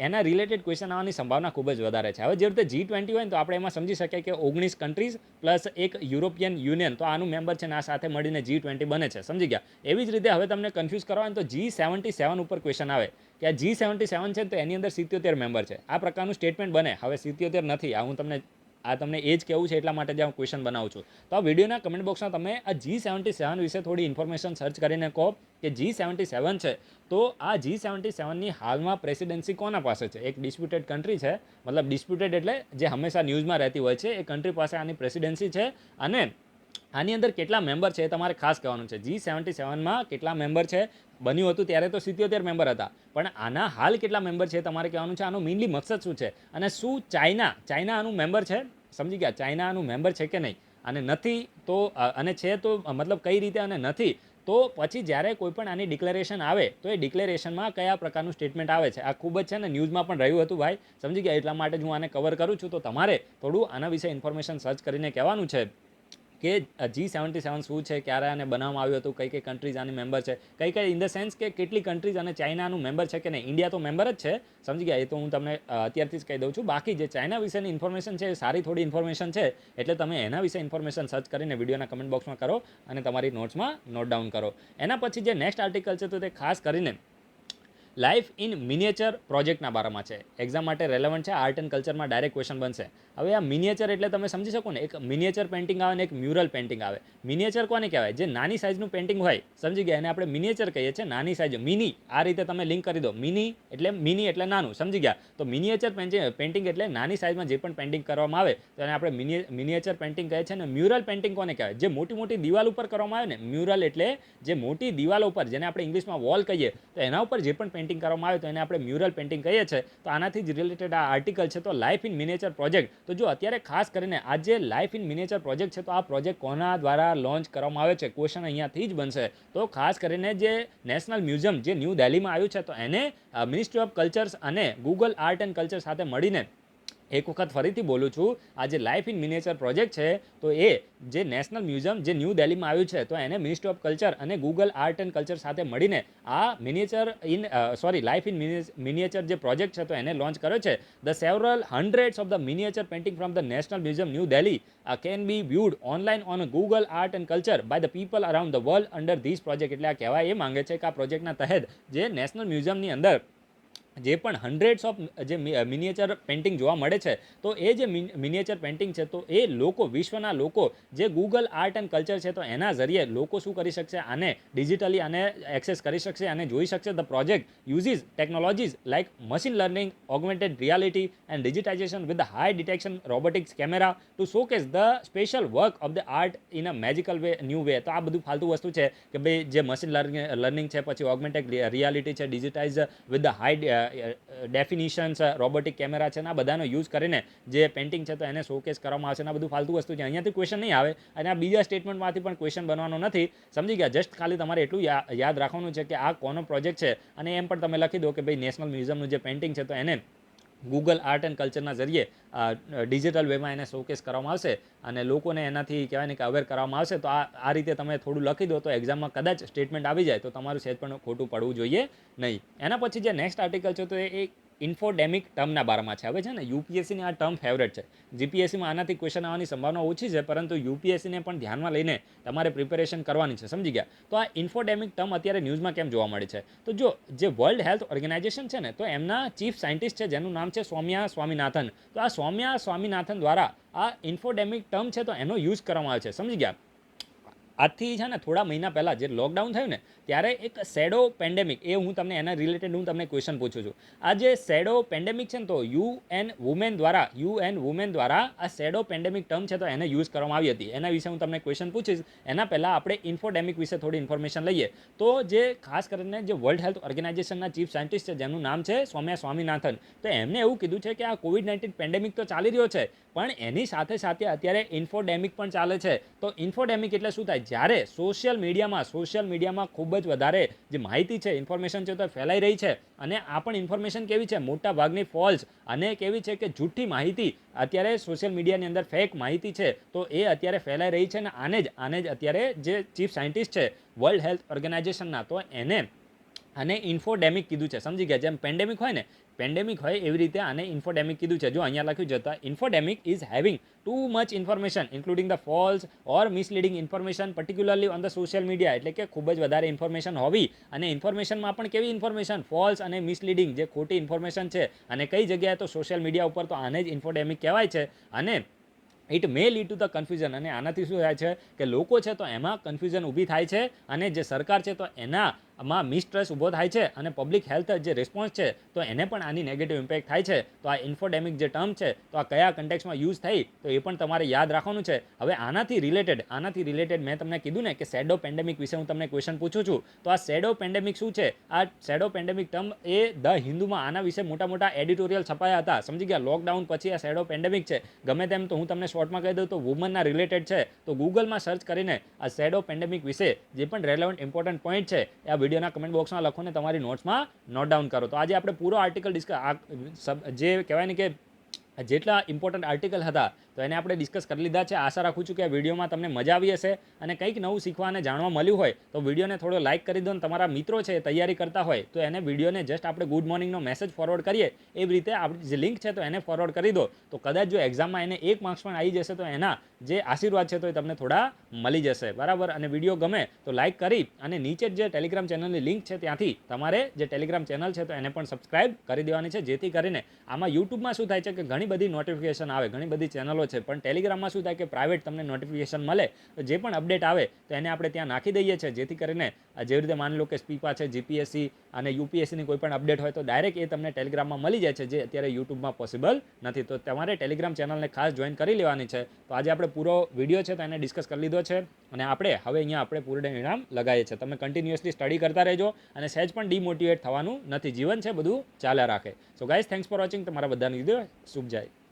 એના રિલેટેડ ક્વેશ્ચન આવવાની સંભાવના ખૂબ જ વધારે છે. હવે જે રીતે G20 હોય ને તો આપણે એમાં સમજી શકીએ કે 19 કન્ટ્રીઝ પ્લસ એક યુરોપિયન યુનિયન, તો આનું મેમ્બર છે ને આ સાથે મળીને G20 બને છે. સમજી ગયા? એવી જ રીતે હવે તમને કન્ફ્યુઝ કરવા હોય તો G77 ઉપર ક્વેશ્ચન આવે કે આ G77 છે તો એની અંદર 77 મેમ્બર છે. આ પ્રકારનું સ્ટેટમેન્ટ બને. હવે 77 નથી. આ તમને એ જ કહેવું છે એટલા માટે જ હું ક્વેશ્ચન બનાવું છું. તો આ વિડીયોના કમેન્ટ બોક્સમાં તમે આ G77 વિશે થોડી ઇન્ફોર્મેશન સર્ચ કરીને કહો કે G77 છે તો આ G77ની હાલમાં પ્રેસિડેન્સી કોના પાસે છે? એક ડિસ્પ્યુટેડ કન્ટ્રી છે, મતલબ ડિસ્પ્યુટેડ એટલે જે હંમેશા ન્યૂઝમાં રહેતી હોય છે, એ કન્ટ્રી પાસે આની પ્રેસિડેન્સી છે. અને આની અંદર કેટલા મેમ્બર છે એ તમારે ખાસ કહેવાનું છે. G77માં કેટલા મેમ્બર છે? બન્યું હતું ત્યારે તો 77 મેમ્બર હતા, પણ આના હાલ કેટલા મેમ્બર છે તમારે કહેવાનું છે. આનો મેઇનલી મકસદ શું છે? અને શું ચાઇના આનું મેમ્બર છે? સમજી ગયા? ચાઇના આનું મેમ્બર છે કે નહીં? અને નથી તો અને છે તો મતલબ કઈ રીતે અને નથી તો પછી જ્યારે કોઈ પણ આની ડિક્લેરેશન આવે તો એ ડિક્લેરેશનમાં કયા પ્રકારનું સ્ટેટમેન્ટ આવે છે? આ ખૂબ જ છે ને ન્યૂઝમાં પણ રહ્યું હતું ભાઈ. સમજી ગયા? એટલા માટે જ હું આને કવર કરું છું. તો તમારે થોડું આના વિશે ઇન્ફોર્મેશન સર્ચ કરીને કહેવાનું છે કે G77 શું છે, ક્યારે આને બનાવવામાં આવ્યું હતું, કઈ કઈ કન્ટ્રીઝ આની મેમ્બર છે, કઈ ઇન ધ સેન્સ કે કેટલી કન્ટ્રીઝ અને ચાઇનાનું મેમ્બર છે કે નહીં. ઇન્ડિયા તો મેમ્બર જ છે. સમજી ગયા? એ તો હું તમને અત્યારથી જ કહી દઉં છું. બાકી જે ચાઇના વિશેની ઇન્ફોર્મેશન છે એ સારી થોડી ઇન્ફોર્મેશન છે, એટલે તમે એના વિશે ઇન્ફોર્મેશન સર્ચ કરીને વિડીયોના કમેન્ટ બોક્સમાં કરો અને તમારી નોટ્સમાં નોટ ડાઉન કરો. એના પછી જે નેક્સ્ટ આર્ટિકલ છે તો તે ખાસ કરીને લાઈફ ઇન મિનિએચર પ્રોજેક્ટના બારામાં છે. એક્ઝામ માટે રેલેવન્ટ છે. આર્ટ એન્ડ કલ્ચરમાં ડાયરેક્ટ ક્વેશ્ચન બનશે. હવે આ મિનિએચર એટલે તમે સમજી શકો ને, એક મિનિએચર પેઇન્ટિંગ આવે ને એક મ્યુરલ પેઇન્ટિંગ આવે. મિનિએચર કોને કહેવાય? જે નાની સાઇઝનું પેઇન્ટિંગ હોય. સમજી ગયા? એને આપણે મિનિએચર કહીએ છીએ. નાની સાઇઝ મિની, આ રીતે તમે લિંક કરી દો. મિની એટલે નાનું. સમજી ગયા? તો મિનિએચર પેઇન્ટિંગ એટલે નાની સાઇઝમાં જે પણ પેઇન્ટિંગ કરવામાં આવે તો એને આપણે મિનિએચર પેઇન્ટિંગ કહે છે. અને મ્યુરલ પેઇન્ટિંગ કોને કહેવાય? જે મોટી મોટી દિવાલ ઉપર કરવામાં આવે ને. મ્યુરલ એટલે જે મોટી દિવાલો ઉપર, જેને આપણે ઇંગ્લિશમાં વોલ કહીએ, તો એના ઉપર જે પણ પેઇન્ટિંગ કરવામાં આવે તો એને આપણે મ્યુરલ પેઇન્ટિંગ કહીએ છીએ. તો આનાથી જ રિલેટેડ આ આર્ટિકલ છે. તો લાઈફ ઇન મિનિએચર પ્રોજેક્ટ. તો જો અત્યારે ખાસ કરીને આ જે લાઈફ ઇન મિનિએચર પ્રોજેક્ટ છે તો આ પ્રોજેક્ટ કોના દ્વારા લોન્ચ કરવામાં આવે છે? ક્વેશ્ચન અહીંયાથી જ બનશે. તો ખાસ કરીને જે નેશનલ મ્યુઝિયમ જે ન્યૂ દિલ્હીમાં આવ્યું છે તો એને મિનિસ્ટ્રી ઓફ કલ્ચર્સ અને ગૂગલ આર્ટ એન્ડ કલ્ચર સાથે મળીને, એક વખત ફરીથી બોલું છું, આ જે લાઈફ ઇન મિનિએચર પ્રોજેક્ટ છે તો એ જે નેશનલ મ્યુઝિયમ જે ન્યૂ દિલ્હીમાં આવ્યું છે તો એને મિનિસ્ટ્રી ઓફ કલ્ચર અને ગૂગલ આર્ટ એન્ડ કલ્ચર સાથે મળીને આ લાઈફ ઇન મિનિએચર જે પ્રોજેક્ટ છે તો એને લોન્ચ કર્યો છે. The several hundreds of the miniature painting from the National Museum New Delhi can be viewed online on Google art and culture by the people around the world under this project. એટલે આ કહેવાય એ માંગે છે કે આ પ્રોજેક્ટના તહેત જે નેશનલ મ્યુઝિયમની અંદર જે પણ હંડ્રેડ્સ ઓફ જે મિનિએચર પેઇન્ટિંગ જોવા મળે છે તો એ જે મિનિએચર પેઇન્ટિંગ છે તો એ લોકો, વિશ્વના લોકો જે ગૂગલ આર્ટ એન્ડ કલ્ચર છે તો એના જરીએ લોકો શું કરી શકશે? આને ડિજિટલી આને એક્સેસ કરી શકશે અને જોઈ શકશે. The project uses technologies like machine learning, augmented reality and digitization with the high detection robotics camera to showcase the special work of the art in a magical way, new way. તો આ બધું ફાલતુ વસ્તુ છે કે ભાઈ જે machine learning છે, પછી ઓગમેન્ટેડ રિયાલિટી છે, digitize with the high definitions, robotic camera છે, આ બધાનો યુઝ કરીને જે પેઇન્ટિંગ છે તો એને શોકેસ કરવામાં આવશે. આ બધું ફાલતુ વસ્તુ છે. અહીંયાથી ક્વેશ્ચન નહીં આવે અને આ બીજા સ્ટેટમેન્ટમાંથી પણ ક્વેશ્ચન બનવાનો નથી. સમજી ગયા? જસ્ટ ખાલી તમારે એટલું યાદ રાખવાનું છે કે આ કોનો પ્રોજેક્ટ છે. અને એમ પણ તમે લખી દો કે ભાઈ નેશનલ મ્યુઝિયમનું જે પેઇન્ટિંગ છે તો એને ગૂગલ આર્ટ એન્ડ કલ્ચરના જરીએ ડિજિટલ વેમાં એને શોકેસ કરવામાં આવશે અને લોકોને એનાથી કહેવાય ને કે અવેર કરવામાં આવશે. તો આ રીતે તમે થોડું લખી દો તો એક્ઝામમાં કદાચ સ્ટેટમેન્ટ આવી જાય તો તમારું સહેજ પણ ખોટું પડવું જોઈએ નહીં. એના પછી જે નેક્સ્ટ આર્ટિકલ છે તો એ ઇન્ફોડેમિક ટર્મના બારામાં છે. હવે છે ને યુપીએસસીની આ ટર્મ ફેવરેટ છે. જીપીએસસીમાં આનાથી ક્વેશ્ચન આવવાની સંભાવના ઓછી છે, પરંતુ યુપીએસસીને પણ ધ્યાનમાં લઈને તમારે પ્રિપેરેશન કરવાની છે, સમજી ગયા. તો આ ઇન્ફોડેમિક ટર્મ અત્યારે ન્યૂઝમાં કેમ જોવા મળે છે? તો જો જે વર્લ્ડ હેલ્થ ઓર્ગેનાઇઝેશન છે ને, તો એમના ચીફ સાયન્ટિસ્ટ છે જેનું નામ છે સૌમ્યા સ્વામીનાથન. તો આ સૌમ્યા સ્વામીનાથન દ્વારા આ ઇન્ફોડેમિક ટર્મ છે તો એનો યુઝ કરવામાં આવે છે, સમજી ગયા. આજથી છે ને થોડા મહિના પહેલાં જે લોકડાઉન થયું ને ત્યારે એક શેડો પેન્ડેમિક, એ હું તમને એના રિલેટેડ હું તમને ક્વેશ્ચન પૂછું છું. આ જે શેડો પેન્ડેમિક છે ને, તો યુએન વુમેન દ્વારા આ શેડો પેન્ડેમિક ટર્મ છે તો એને યુઝ કરવામાં આવી હતી. એના વિશે હું તમને ક્વેશ્ચન પૂછીશ. એના પહેલાં આપણે ઇન્ફોડેમિક વિશે થોડી ઇન્ફોર્મેશન લઈએ. તો જે ખાસ કરીને જે વર્લ્ડ હેલ્થ ઓર્ગેનાઇઝેશનના ચીફ સાયન્ટિસ્ટ છે જેનું નામ છે સૌમ્યા સ્વામીનાથન, તો એમને એવું કીધું છે કે આ કોવિડ-19 પેન્ડેમિક તો ચાલી રહ્યો છે, પણ એની સાથે સાથે અત્યારે ઇન્ફોડેમિક પણ ચાલે છે. તો ઇન્ફોડેમિક એટલે શું થાય? જ્યારે સોશિયલ મીડિયામાં ખૂબ જ વધારે જે માહિતી છે, ઇન્ફોર્મેશન છે તો ફેલાઈ રહી છે, અને આ પણ ઇન્ફોર્મેશન કેવી છે? મોટા ભાગની ફોલ્સ અને કેવી છે કે જૂઠી માહિતી અત્યારે સોશિયલ મીડિયાની અંદર ફેક માહિતી છે, તો એ અત્યારે ફેલાઈ રહી છે. અને આને જ અત્યારે જે ચીફ સાયન્ટિસ્ટ છે વર્લ્ડ હેલ્થ ઓર્ગેનાઇઝેશનના, તો આને ઇન્ફોડેમિક કીધું છે, સમજી ગયા. જેમ પેન્ડેમિક હોય એવી રીતે આને ઇન્ફોડેમિક કીધું છે. જો અહીંયા લખ્યું જતા, infodemic is having too much information including the false or misleading information particularly on the social media. એટલે કે ખૂબ જ વધારે ઇન્ફોર્મેશન હોવી, અને ઇન્ફોર્મેશનમાં પણ કેવી ઇન્ફોર્મેશન? ફોલ્સ અને મિસલીડિંગ, જે ખોટી ઇન્ફોર્મેશન છે. અને કઈ જગ્યાએ? તો સોશિયલ મીડિયા ઉપર. તો આને જ ઇન્ફોડેમિક કહેવાય છે. અને it may lead to the confusion, અને આનાથી શું થાય છે કે લોકો છે તો એમાં કન્ફ્યુઝન ઊભી થાય છે, અને જે સરકાર છે તો એનામાં મિસટ્રસ્ટ ઊભો થાય છે, અને પબ્લિક હેલ્થ જે રિસ્પોન્સ છે તો એને પણ આની નેગેટિવ ઇમ્પેક્ટ થાય છે. તો આ ઇન્ફોડેમિક જે ટર્મ છે તો આ કયા કન્ટેક્સમાં યુઝ થઈ, તો એ પણ તમારે યાદ રાખવાનું છે. હવે આનાથી રિલેટેડ મેં તમને કીધું ને કે શેડો પેન્ડેમિક વિશે હું તમને ક્વેશ્ચન પૂછું છું. તો આ શેડો પેન્ડેમિક શું છે? આ શેડો પેન્ડેમિક ટર્મ એ ધ હિન્દુમાં આના વિશે મોટા એડિટોરિયલ છપાયા હતા, સમજી ગયા. લોકડાઉન પછી આ શેડો પેન્ડેમિક છે. ગમે તેમ તો હું તમને શોર્ટમાં કહી દઉં તો વુમનના રિલેટેડ છે. તો ગૂગલમાં સર્ચ કરીને આ શેડો પેન્ડેમિક વિશે જે પણ રેલેવન્ટ ઇમ્પોર્ટન્ટ પોઈન્ટ છે એ આ વિડીયોના કમેન્ટ બોક્સમાં લખો ને તમારી નોટ્સમાં નોટ ડાઉન કરો. તો આજે આપણે પૂરો આર્ટિકલ જે કહેવાય ને કે જેટલા ઇમ્પોર્ટન્ટ આર્ટિકલ હતા તો એને આપણે ડિસ્કસ કરી લીધા છે. આશા રાખું છું કે આ વિડીયોમાં તમને મજા આવી હશે અને કંઈક નવું શીખવા અને જાણવા મળ્યું હોય તો વિડીયોને થોડો લાઇક કરી દો. અને તમારા મિત્રો છે તૈયારી કરતા હોય તો એને વિડીયોને જસ્ટ આપણે ગુડ મોર્નિંગનો મેસેજ ફોરવર્ડ કરીએ એવી રીતે આપણી જે લિંક છે તો એને ફોરવર્ડ કરી દો. તો કદાચ જો એક્ઝામમાં એને 1 માર્ક્સ પણ આવી જશે તો એના જે આશીર્વાદ છે તો એ તમને થોડા મળી જશે, બરાબર. અને વિડીયો ગમે તો લાઇક કરી અને નીચે જે ટેલિગ્રામ ચેનલની લિંક છે ત્યાંથી તમારે જે ટેલિગ્રામ ચેનલ છે તો એને પણ સબસ્ક્રાઇબ કરી દેવાની છે, જેથી કરીને આમાં યુટ્યુબમાં શું થાય છે કે ઘણી બધી નોટિફિકેશન આવે, ઘણી બધી ચેનલો છે, પણ ટેલિગ્રામમાં શું થાય કે પ્રાઇવેટ તમને નોટિફિકેશન મળે તો જે પણ અપડેટ આવે તો એને આપણે ત્યાં નાખી દઈએ છીએ, જેથી કરીને જેવી રીતે માની લો કે સ્પીપા છે, જીપીએસસી અને યુપીએસસીની કોઈ પણ અપડેટ હોય તો ડાયરેક્ટ એ તમને ટેલિગ્રામમાં મળી જાય છે, જે અત્યારે યુટ્યુબમાં પોસિબલ નથી. તો તમારે ટેલિગ્રામ ચેનલને ખાસ જોઈન કરી લેવાની છે. તો આજે આપણે પૂરો વિડીયો છે તો એને ડિસ્કસ કરી લીધો છે, અને આપણે હવે અહીંયા આપણે પૂરું ઇનામ લગાવીએ છીએ. તમે કન્ટિન્યુઅસલી સ્ટડી કરતા રહેજો અને સહેજ પણ ડિમોટિવેટ થવાનું નથી. જીવન છે બધું ચાલ્યા રાખે. So guys, thanks for watching. તમારા બધાને કીધું શુભ જાય.